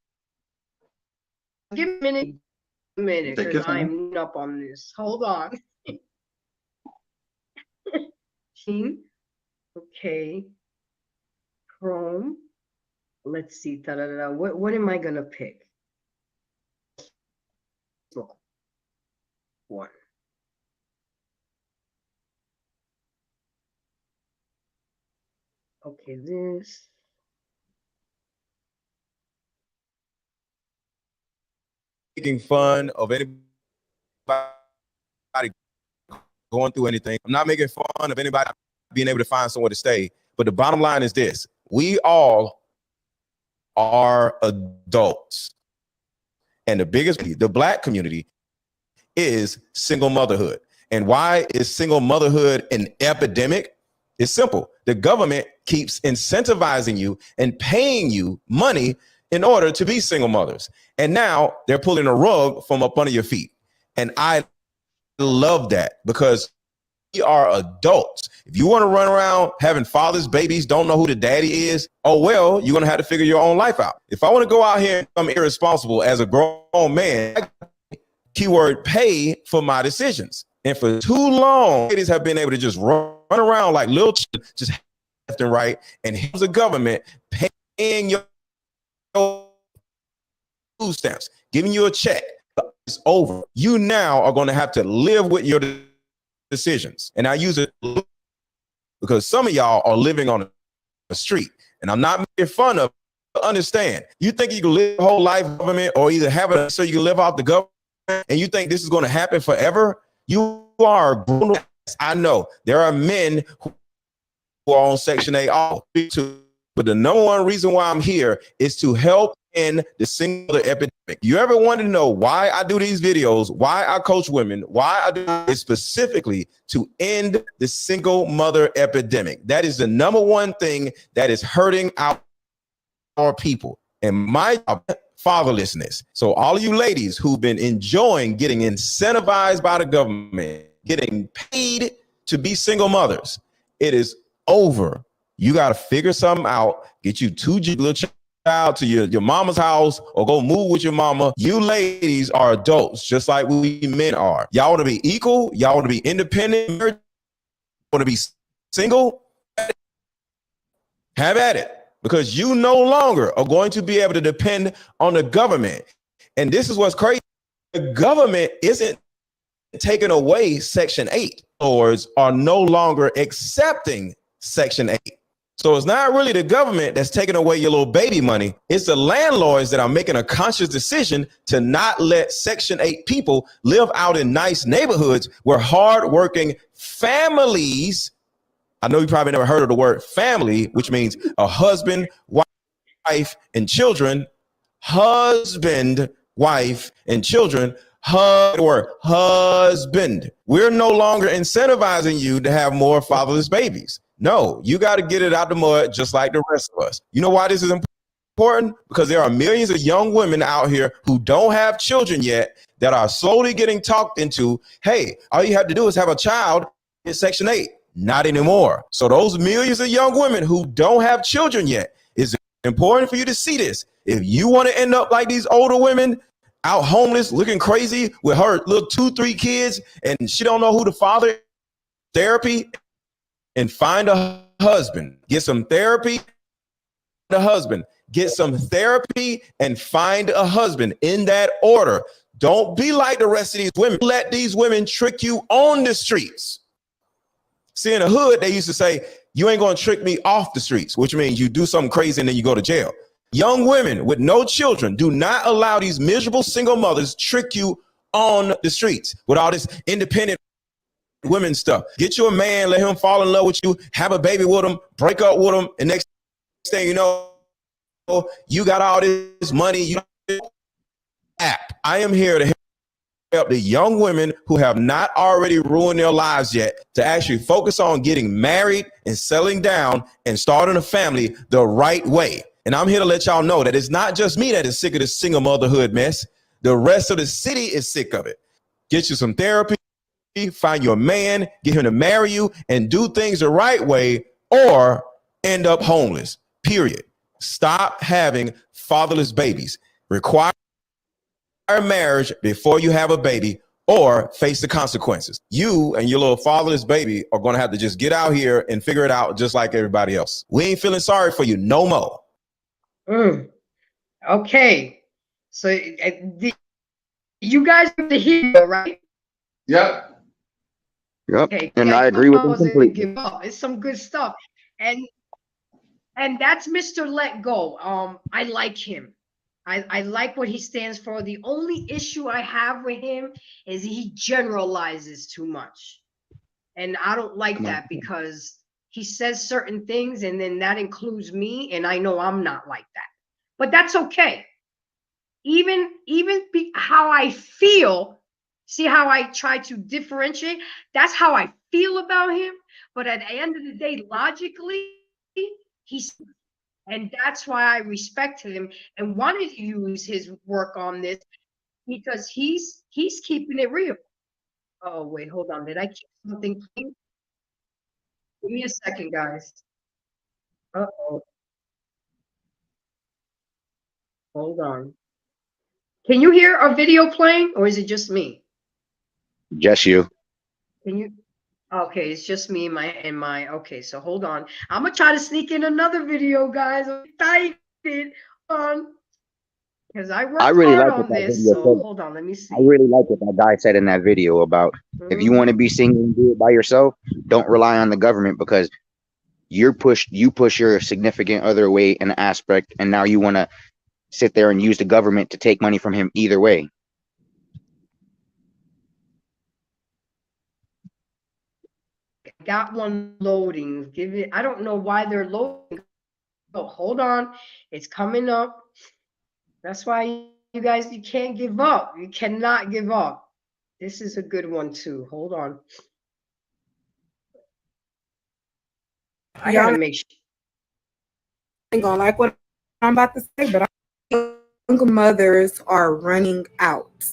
Give me a minute because I'm up on this. Hold on. Okay. Chrome. Let's see. What am I going to pick? One. Okay, this. Making fun of anybody going through anything. I'm not making fun of anybody being able to find somewhere to stay. But the bottom line is this. We all are adults. And the black community is single motherhood. And why is single motherhood an epidemic? It's simple. The government keeps incentivizing you and paying you money in order to be single mothers. And now they're pulling a rug from up under your feet. And I love that because we are adults. If you want to run around having fathers, babies, don't know who the daddy is, oh, well, you're going to have to figure your own life out. If I want to go out here and become irresponsible as a grown man, keyword pay for my decisions. And for too long, ladies have been able to just run around like little children, just left and right. And here's the government paying your food stamps, giving you a check. It's over. You now are going to have to live with your decisions. And I use it because some of y'all are living on the street. And I'm not making fun of it. Understand. You think you can live a whole life government or either have it so you can live off the government and you think this is going to happen forever? You are grown. I know there are men who are on Section 8 but the number one reason why I'm here is to help in the single mother epidemic. You ever want to know why I do these videos, why I coach women, why I do it specifically to end the single mother epidemic? That is the number one thing that is hurting our people. And my fatherlessness. So all of you ladies who've been enjoying getting incentivized by the government, getting paid to be single mothers, it is over. You got to figure something out, get you two little child to your mama's house or go move with your mama. You ladies are adults, just like we men are. Y'all want to be equal. Y'all want to be independent. Want to be single. Have at it. because you no longer are going to be able to depend on the government. And this is what's crazy. The government isn't taking away Section 8. Landlords are no longer accepting Section 8. So it's not really the government that's taking away your little baby money. It's the landlords that are making a conscious decision to not let Section 8 people live out in nice neighborhoods where hardworking families, I know you probably never heard of the word family, which means a husband, wife, and children, husband, wife, and children, husband. We're no longer incentivizing you to have more fatherless babies. No, you got to get it out the mud just like the rest of us. You know why this is important? Because there are millions of young women out here who don't have children yet that are slowly getting talked into, hey, all you have to do is have a child in Section 8. Not anymore. So those millions of young women who don't have children yet, it's important for you to see this. If you want to end up like these older women out homeless, looking crazy with her little 2-3 kids, and she don't know who the father is, therapy, and find a husband. Get some therapy, a husband. Get some therapy and find a husband in that order. Don't be like the rest of these women. Let these women trick you on the streets. See, in the hood, they used to say, you ain't going to trick me off the streets, which means you do something crazy and then you go to jail. Young women with no children, do not allow these miserable single mothers trick you on the streets with all this independent women stuff. Get you a man, let him fall in love with you, have a baby with him, break up with him, and next thing you know, you got all this money. I am here to help the young women who have not already ruined their lives yet to actually focus on getting married and settling down and starting a family the right way. And I'm here to let y'all know that it's not just me that is sick of this single motherhood mess. The rest of the city is sick of it. Get you some therapy, find your man, get him to marry you, and do things the right way, or end up homeless, period. Stop having fatherless babies. Require marriage before you have a baby, or face the consequences. You and your little fatherless baby are going to have to just get out here and figure it out just like everybody else. We ain't feeling sorry for you no more. Okay. So you guys are the hero, right? Yep. Yep. Okay. And I agree with them completely. Give up. It's some good stuff. And that's Mr. Let Go. I like him. I like what he stands for. The only issue I have with him is he generalizes too much. And I don't like that, because he says certain things and then that includes me, and I know I'm not like that. But that's okay. Even how I feel, see how I try to differentiate? That's how I feel about him. But at the end of the day, logically, he's, and that's why I respected him and wanted to use his work on this, because he's keeping it real. Oh, wait, hold on. Did I keep something clean? Give me a second, guys. Uh-oh. Hold on. Can you hear a video playing, or is it just me? Just you. Can you? Okay, it's just me and my. Okay, so hold on. I'm gonna try to sneak in another video, guys. I'm excited because I worked really hard like on this. video So said. hold on, let me see. I really like what that guy said in that video about if you want to be single and do it by yourself, don't rely on the government, because you push your significant other away in an aspect, and now you want to sit there and use the government to take money from him either way. Got one loading. Give it. I don't know why they're loading. Oh, hold on. It's coming up. That's why you guys, you can't give up. You cannot give up. This is a good one too. Hold on. I gotta make sure. Ain't gonna like what I'm about to say, but young mothers are running out.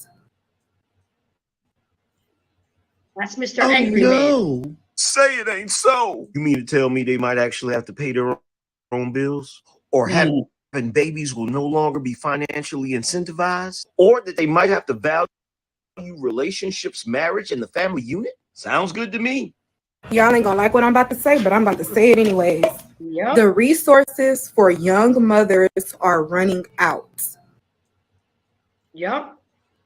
That's Mr. Angry Man. Say it ain't so. You mean to tell me they might actually have to pay their own bills? Or having babies will no longer be financially incentivized? Or that they might have to value relationships, marriage, and the family unit? Sounds good to me. Y'all ain't gonna like what I'm about to say, but I'm about to say it anyways. Yep. The resources for young mothers are running out. Yep.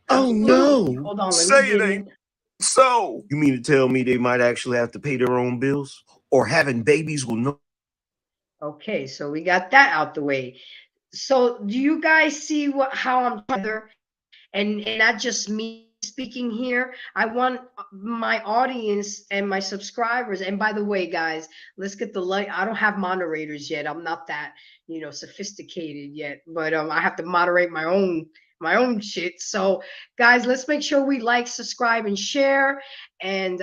Oh Absolutely. no. Hold on, let me Say it get ain't it. so. You mean to tell me they might actually have to pay their own bills? Or having babies will no. Okay, so we got that out the way. So do you guys see how I'm together? And not just me speaking here. I want my audience and my subscribers. And by the way, guys, let's get the light. I don't have moderators yet. I'm not that, sophisticated yet, but I have to moderate my own shit. So guys, let's make sure we like, subscribe, and share, and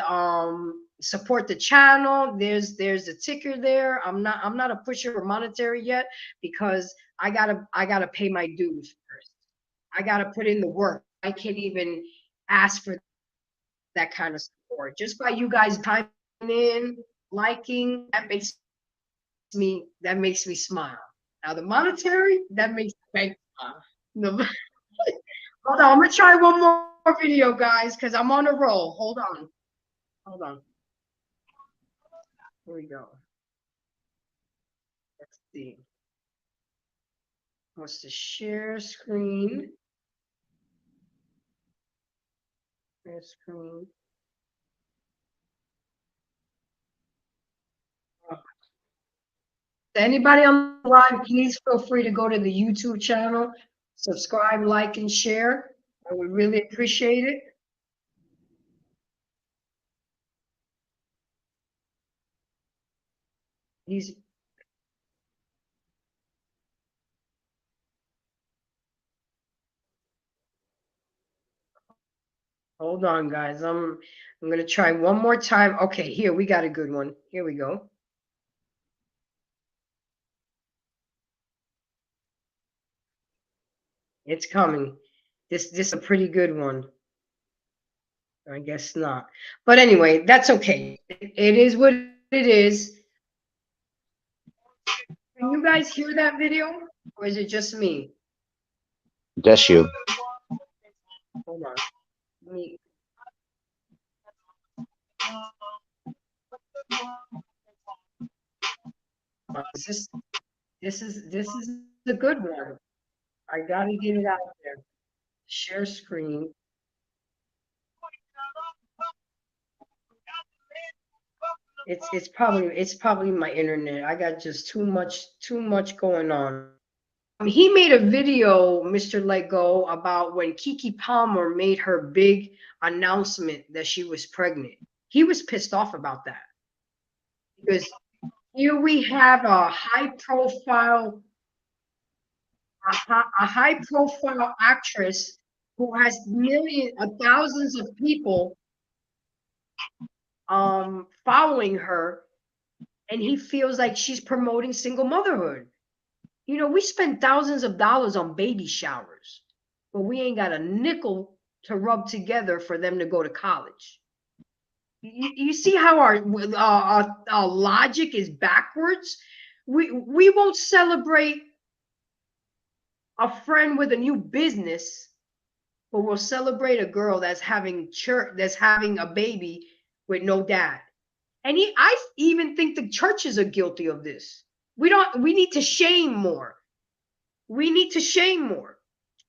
support the channel. There's a ticker there. I'm not a pusher for monetary yet, because I gotta pay my dues first. I got to put in the work. I can't even ask for that kind of support. Just by you guys chiming in, liking, that makes me smile. Now the monetary, that makes me smile. The- Hold on, I'm gonna try one more video, guys, because I'm on a roll. Hold on. Here we go. Let's see. What's the share screen? Share screen. Anybody on the live, please feel free to go to the YouTube channel, subscribe, like, and share. I would really appreciate it. These, hold on, guys. I'm gonna try one more time. Okay, here we got a good one. Here we go. It's coming. This is a pretty good one. I guess not. But anyway, that's okay. It is what it is. Can you guys hear that video? Or is it just me? That's you. Hold on. Let me, this is a good one. I gotta get it out there. Share screen. It's probably my internet. I got just too much going on. He made a video, Mr. Lego, about when Kiki Palmer made her big announcement that she was pregnant. He was pissed off about that, because here we have a high profile actress who has millions, thousands of people following her, and he feels like she's promoting single motherhood. We spend thousands of dollars on baby showers, but we ain't got a nickel to rub together for them to go to college. You see how our logic is backwards? We won't celebrate a friend with a new business, but we'll celebrate a girl that's having a baby with no dad. And I even think the churches are guilty of this. We need to shame more. We need to shame more.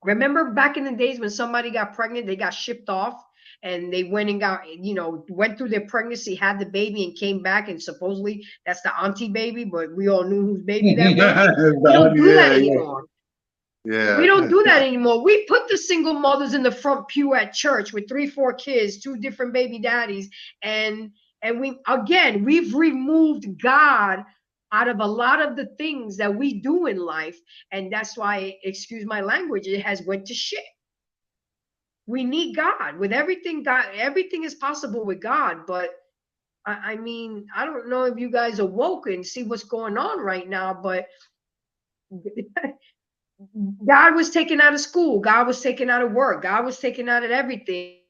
Remember back in the days when somebody got pregnant, they got shipped off, and they went and went through their pregnancy, had the baby, and came back, and supposedly that's the auntie baby, but we all knew whose baby that was. We don't do that anymore. We Yeah. don't do that anymore. We put the single mothers in the front pew at church with 3, 4 kids, 2 different baby daddies, and we've removed God out of a lot of the things that we do in life, and that's why, excuse my language, it has went to shit. We need God with everything. Everything is possible with God, but I mean, I don't know if you guys are woke and see what's going on right now, but God was taken out of school. God was taken out of work. God was taken out of everything.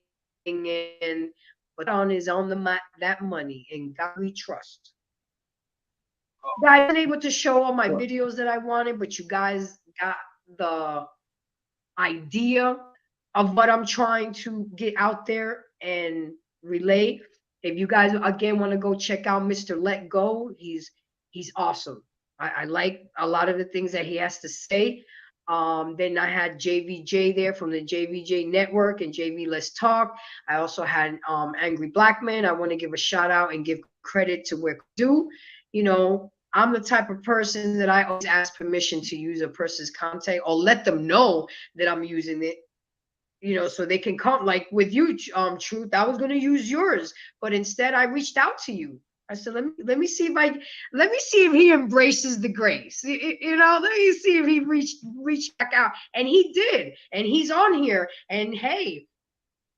And but on is on that money, and God we trust. Guys, I wasn't able to show all my videos that I wanted, but you guys got the idea of what I'm trying to get out there and relay. If you guys again want to go check out Mr. Let Go, he's He's awesome. I like a lot of the things that he has to say. Then I had JVJ there from the JVJ Network and JV Let's Talk. I also had Angry Black Man. I want to give a shout out and give credit to where do. You know, I'm the type of person that I always ask permission to use a person's content or let them know that I'm using it. You know, so they can come. Like with you, Truth, I was going to use yours, but instead I reached out to you. I said, let me see if he embraces the grace. You know, let me see if he reached back out, and he did, and he's on here. And hey,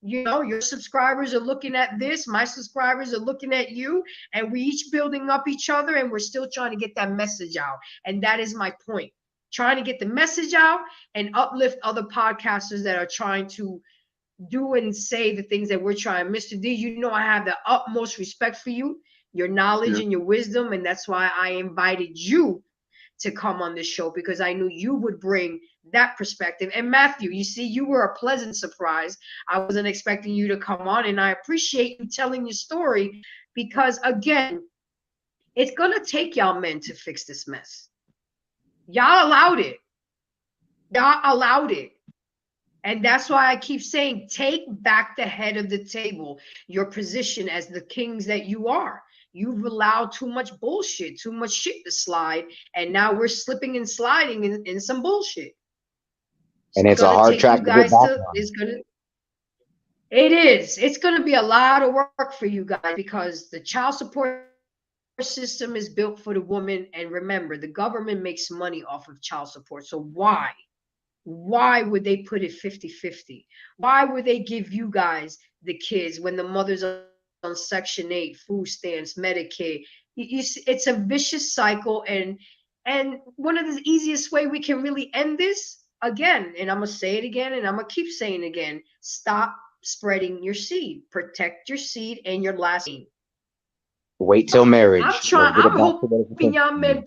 you know, your subscribers are looking at this, my subscribers are looking at you, and we each building up each other, and we're still trying to get that message out. And that is my point, trying to get the message out and uplift other podcasters that are trying to do and say the things that we're trying. Mr. D, you know, I have the utmost respect for you, your knowledge and your wisdom, and that's why I invited you to come on this show, because I knew you would bring that perspective. And Matthew, you see, you were a pleasant surprise. I wasn't expecting you to come on, and I appreciate you telling your story, because again, it's gonna take y'all men to fix this mess. Y'all allowed it. Y'all allowed it. And that's why I keep saying, take back the head of the table, your position as the kings that you are. You've allowed too much bullshit, too much shit to slide, and now we're slipping and sliding in some bullshit. And it's a hard track to get back on. It's gonna be a lot of work for you guys, because the child support system is built for the woman, and remember, the government makes money off of child support. So why would they put it 50-50? Why would they give you guys the kids when the mothers are on Section 8, food stamps, Medicaid? It's a vicious cycle. And one of the easiest way we can really end this, again, and I'm going to say it again, and I'm going to keep saying it again, stop spreading your seed. Protect your seed and your last name. Wait till marriage. I'm hoping y'all men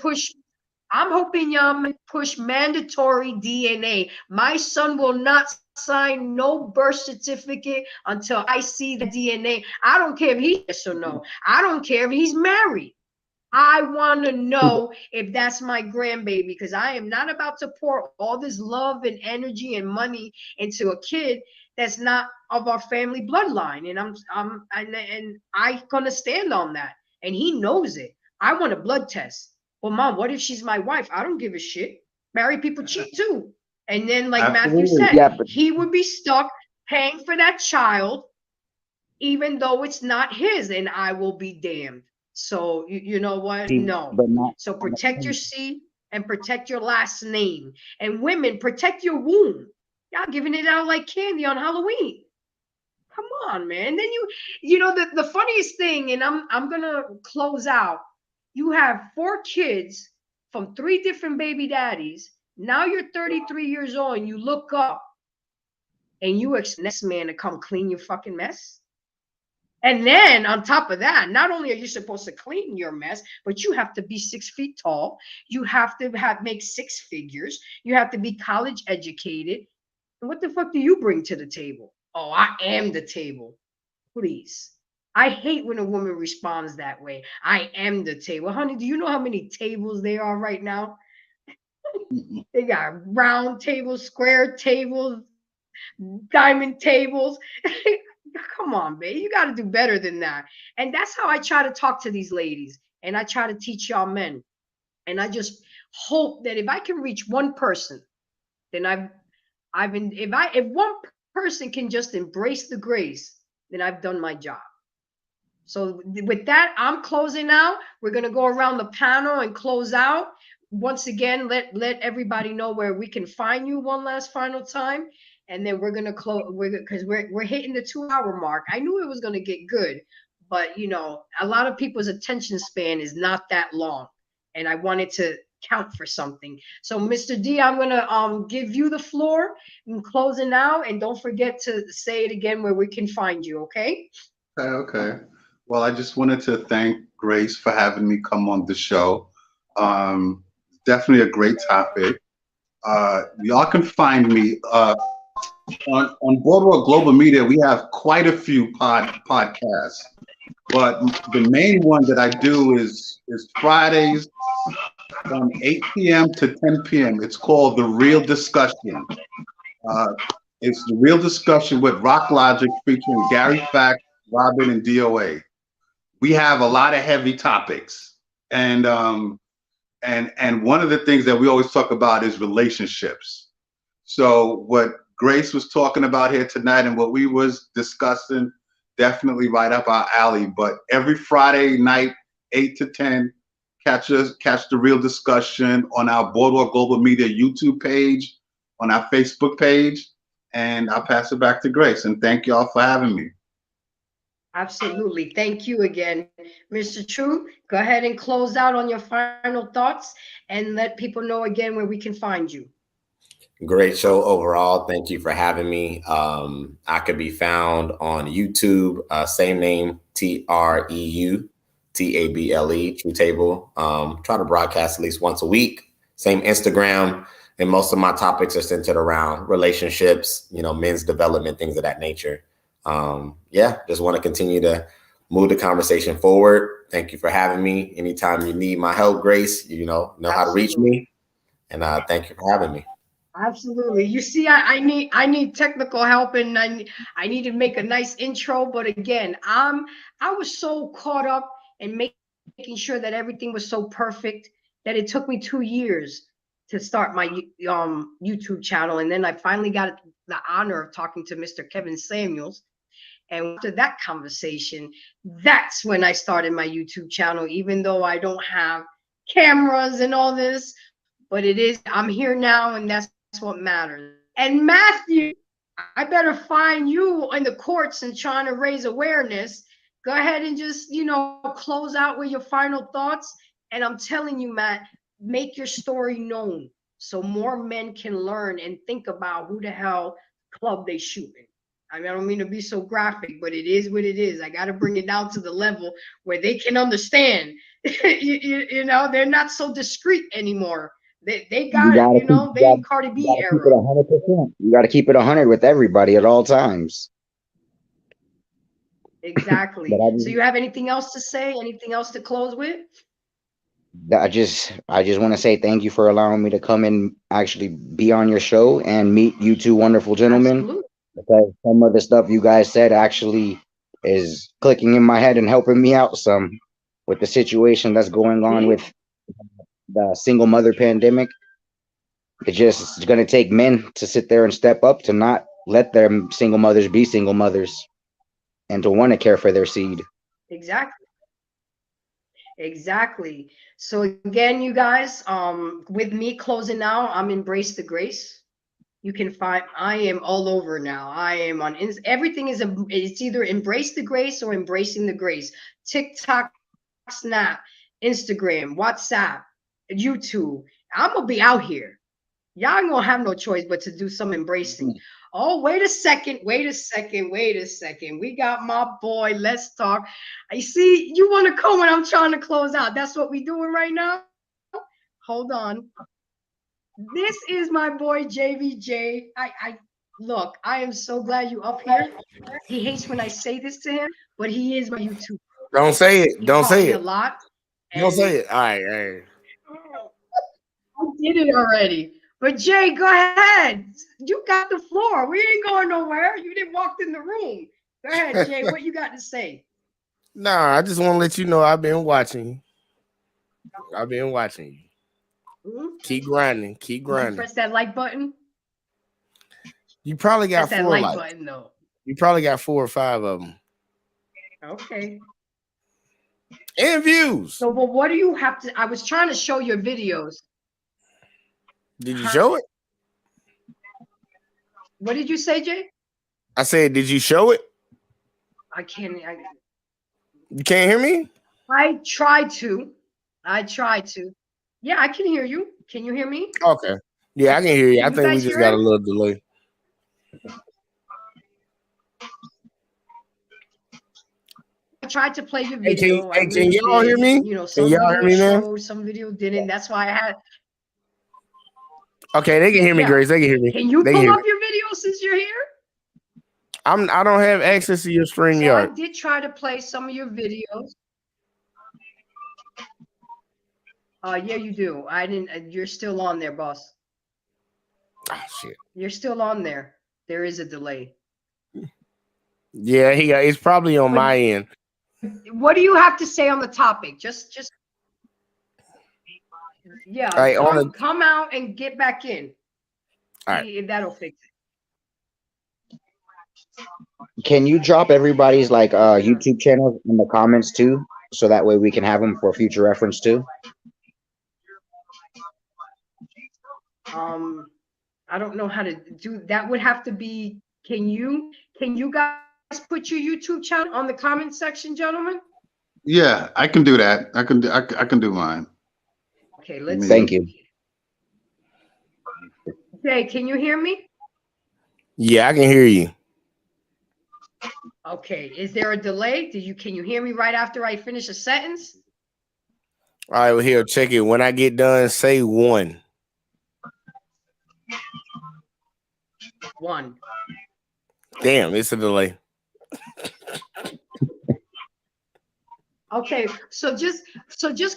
push mandatory DNA. My son will not sign no birth certificate until I see the DNA. I don't care if he's yes or no. I don't care if he's married. I want to know if that's my grandbaby, because I am not about to pour all this love and energy and money into a kid that's not of our family bloodline. And I'm gonna stand on that. And he knows it. I want a blood test. Well, Mom, what if she's my wife? I don't give a shit. Married people cheat too. And then, like Matthew said, he would be stuck paying for that child, even though it's not his, and I will be damned. So you know what? No. So protect your seed and protect your last name. And women, protect your womb. Y'all giving it out like candy on Halloween. Come on, man. And then you know the funniest thing, and I'm gonna close out. You have 4 kids from 3 different baby daddies. Now you're 33 years old, and you look up and you expect this man to come clean your fucking mess. And then on top of that, not only are you supposed to clean your mess, but you have to be 6 feet tall. You have to make 6 figures. You have to be college educated. And what the fuck do you bring to the table? Oh, I am the table. Please. I hate when a woman responds that way. I am the table. Honey, do you know how many tables there are right now? They got round tables, square tables, diamond tables. Come on, babe. You got to do better than that. And that's how I try to talk to these ladies. And I try to teach y'all men. And I just hope that if I can reach one person, then if one person can just embrace the grace, then I've done my job. So with that, I'm closing out. We're going to go around the panel and close out. Once again, let everybody know where we can find you one last final time. And then we're going to close because we're hitting the 2-hour mark. I knew it was going to get good, but you know, a lot of people's attention span is not that long. And I wanted to count for something. So Mr. D, I'm going to give you the floor and closing out. And don't forget to say it again where we can find you. Okay. Okay. Well, I just wanted to thank Grace for having me come on the show. Definitely a great topic. Y'all can find me on Boardwalk Global Media. We have quite a few podcasts. But the main one that I do is Fridays from 8 p.m. to 10 p.m. It's called The Real Discussion. It's The Real Discussion with Rock Logic featuring Gary Fact, Robin, and DOA. We have a lot of heavy topics. And one of the things that we always talk about is relationships. So what Grace was talking about here tonight and what we was discussing, definitely right up our alley. But every Friday night, 8 to 10, catch The Real Discussion on our Boardwalk Global Media YouTube page, on our Facebook page. And I'll pass it back to Grace. And thank you all for having me. Absolutely. Thank you again, Mr. True. Go ahead and close out on your final thoughts and let people know again where we can find you. Great show overall. Thank you for having me. I could be found on YouTube, same name, TREU, TABLE, True Table. Try to broadcast at least once a week. Same Instagram. And most of my topics are centered around relationships, men's development, things of that nature. Just want to continue to move the conversation forward. Thank you for having me. Anytime you need my help, Grace, you know how to reach me. And thank you for having me. Absolutely. You see, I need technical help, and I need to make a nice intro. But again, I was so caught up in making sure that everything was so perfect that it took me 2 years to start my YouTube channel, and then I finally got the honor of talking to Mr. Kevin Samuels. And after that conversation, that's when I started my YouTube channel, even though I don't have cameras and all this. But I'm here now, and that's what matters. And Matthew, I better find you in the courts and trying to raise awareness. Go ahead and just, close out with your final thoughts. And I'm telling you, Matt, make your story known so more men can learn and think about who the hell club they shooting. I mean, I don't mean to be so graphic, but it is what it is. I got to bring it down to the level where they can understand. They're not so discreet anymore. They got it, they in Cardi B era. Keep it 100%. You got to keep it 100 with everybody at all times. Exactly. So you have anything else to say? Anything else to close with? I just want to say thank you for allowing me to come and actually be on your show and meet you two wonderful gentlemen. Absolutely. Because some of the stuff you guys said actually is clicking in my head and helping me out some with the situation that's going on with the single mother pandemic. It's going to take men to sit there and step up to not let their single mothers be single mothers and to want to care for their seed. Exactly. So again, you guys, with me closing now, I'm Embrace the Grace. You can find, I am all over now. I am on, everything it's either Embrace the Grace or Embracing the Grace. TikTok, Snap, Instagram, WhatsApp, YouTube. I'm going to be out here. Y'all ain't going to have no choice but to do some embracing. Oh, wait a second. We got my boy. Let's talk. I see you want to come when I'm trying to close out. That's what we doing right now. Hold on. This is my boy JVJ. Look, I am so glad you up here. He hates when I say this to him, but he is my YouTube. Don't say it. He Don't say it. a lot. Don't say it. All right. I did it already. But Jay, go ahead. You got the floor. We ain't going nowhere. You didn't walk in the room. Go ahead, Jay. What you got to say? Nah, I just want to let you know I've been watching. Mm-hmm. Keep grinding. You press that like button. You probably got press 4 that like likes. button though. You probably got 4 or 5 of them. Okay. And views. So, but what do you have to? I was trying to show your videos. Did you show it? What did you say, Jay? I said, did you show it? I can't. You can't hear me? I tried to. Yeah, I can hear you. Can you hear me? Okay. Yeah, I can hear you. I think we just got a little delay. I tried to play your video. Hey, can y'all hear me? Some video showed, some video didn't. That's why I had. Okay, they can hear me, Grace. They can hear me. Can you pull up your video since you're here? I don't have access to your So I StreamYard. did try to play some of your videos. Yeah, you do. I didn't. You're still on there, boss. Ah, shit. You're still on there. There is a delay. Yeah, it's probably on But my end. what do you have to say on the topic? Just yeah, All right, on the come out and get back in. all right. See if that'll fix it. Can you drop everybody's like Sure. YouTube channels in the comments too, so that way we can have them for future reference too? I don't know how to do that. Would have to be. Can you guys put your YouTube channel on the comment section, gentlemen? Yeah, I can do that. I can do mine. Okay, let's Thank see. you. Okay, can you hear me? Yeah, I can hear you. Okay, is there a delay? Can you hear me right after I finish a sentence? All right, well, here, check it. When I get done, say 1. 1. Damn, it's a delay. Okay, so just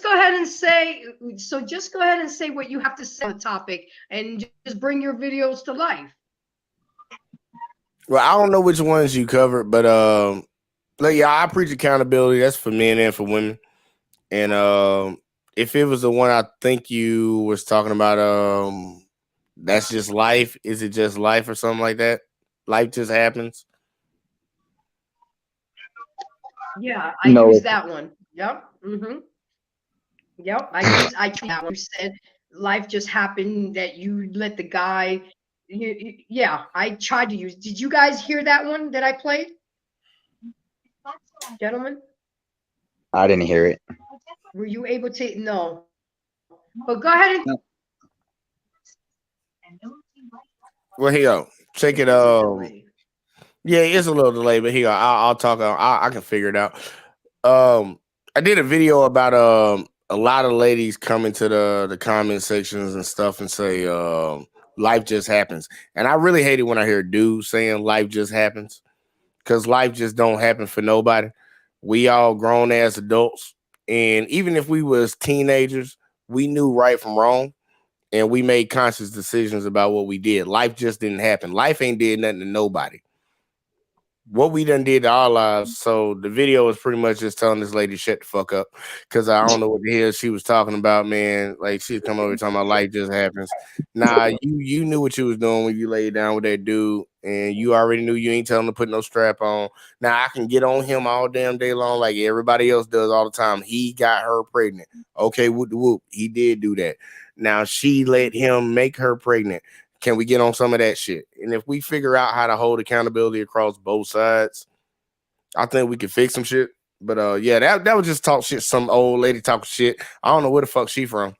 go ahead and say what you have to say on the topic, and just bring your videos to life. Well, I don't know which ones you covered, but like, yeah, I preach accountability. That's for men and for women. And if it was the one I think you was talking about, that's just life. Is it just life or something like that? Life just happens. Yeah, I No, use that one. Yep. Mm-hmm. Yep. I use that one. You said life just happened that you let the guy. Yeah, I tried to use. Did you guys hear that one that I played, gentlemen? I didn't hear it. Were you able to? No. But go ahead and. Well, here you go. Check it. Yeah, it's a little delay, but here I'll talk. I can figure it out. I did a video about a lot of ladies coming to the comment sections and stuff and say life just happens, and I really hate it when I hear dudes saying life just happens, because life just don't happen for nobody. We all grown as adults, and even if we was teenagers, we knew right from wrong, and we made conscious decisions about what we did. Life just didn't happen. Life ain't did nothing to nobody. What we done did to our lives. So the video was pretty much just telling this lady shut the fuck up, because I don't know what the hell she was talking about, man. Like, she's coming over talking about life just happens. Nah, you knew what you was doing when you laid down with that dude, and you already knew you ain't telling him to put no strap on. Now I can get on him all damn day long like everybody else does all the time. He got her pregnant. Okay, whoop de whoop. He did do that. Now she let him make her pregnant. Can we get on some of that shit? And if we figure out how to hold accountability across both sides, I think we can fix some shit. But yeah, that was just talk shit. Some old lady talking shit. I don't know where the fuck she from.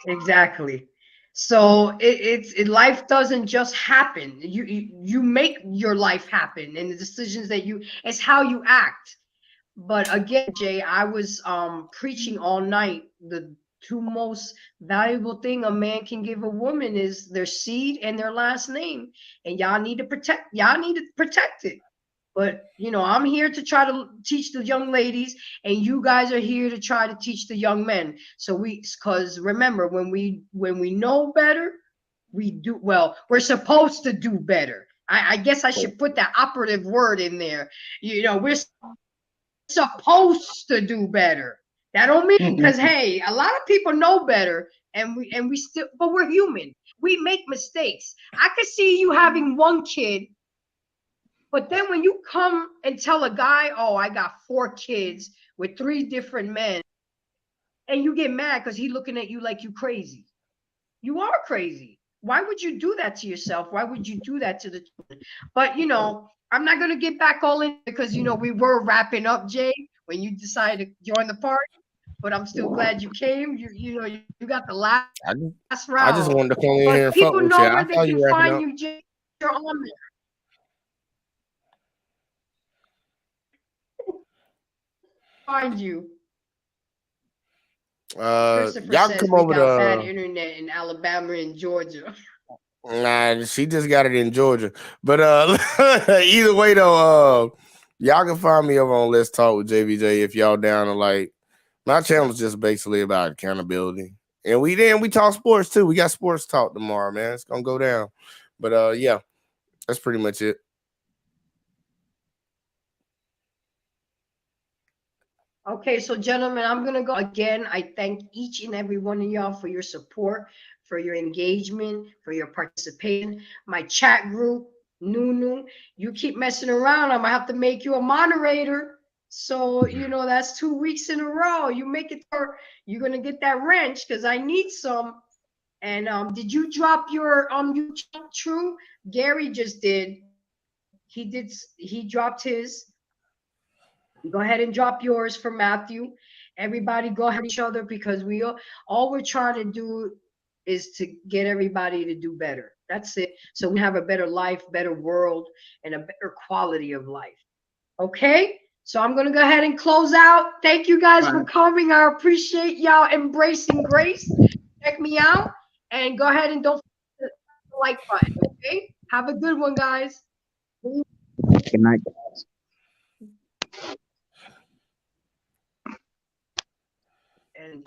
Exactly. So life doesn't just happen. You make your life happen, and the decisions that it's how you act. But again, Jay, I was preaching all night. The two most valuable thing a man can give a woman is their seed and their last name, and y'all need to protect it. But I'm here to try to teach the young ladies, and you guys are here to try to teach the young men. So because remember, when we know better, we do well. We're supposed to do better. I guess I should put that operative word in there. We're supposed to do better. That don't mean, because hey, a lot of people know better, and we still, but we're human. We make mistakes. I could see you having one kid, but then when you come and tell a guy, oh, I got 4 kids with 3 different men, and you get mad because he's looking at you like you crazy. You are crazy. Why would you do that to yourself? Why would you do that to the children? But I'm not gonna get back all in, because we were wrapping up, Jay, when you decided to join the party. But I'm still glad you came. You got the last round. I just wanted to come in here But and fuck people with know you. I where they thought you can wrapping find up. you, Jay. You're on there. Find you. Christopher Y'all says come we over got bad to. internet in Alabama and Georgia. Nah, she just got it in Georgia. But either way though, y'all can find me over on Let's Talk with JVJ if y'all down to like. My channel is just basically about accountability, and we talk sports too. We got sports talk tomorrow, man. It's gonna go down. But yeah, that's pretty much it. Okay, so gentlemen, I'm gonna go again. I thank each and every one of y'all for your support, for your engagement, for your participation. My chat group, Nunu, you keep messing around, I'm gonna have to make you a moderator. So that's 2 weeks in a row. You make it, or you're gonna get that wrench because I need some. And did you drop your YouTube? True, Gary just did. He dropped his. Go ahead and drop yours for Matthew. Everybody go ahead each other because all we're trying to do is to get everybody to do better. That's it. So we have a better life, better world, and a better quality of life. Okay? So I'm gonna go ahead and close out. Thank you guys for coming. I appreciate y'all embracing grace. Check me out and go ahead and don't forget the like button. Okay? Have a good one, guys. Good night. And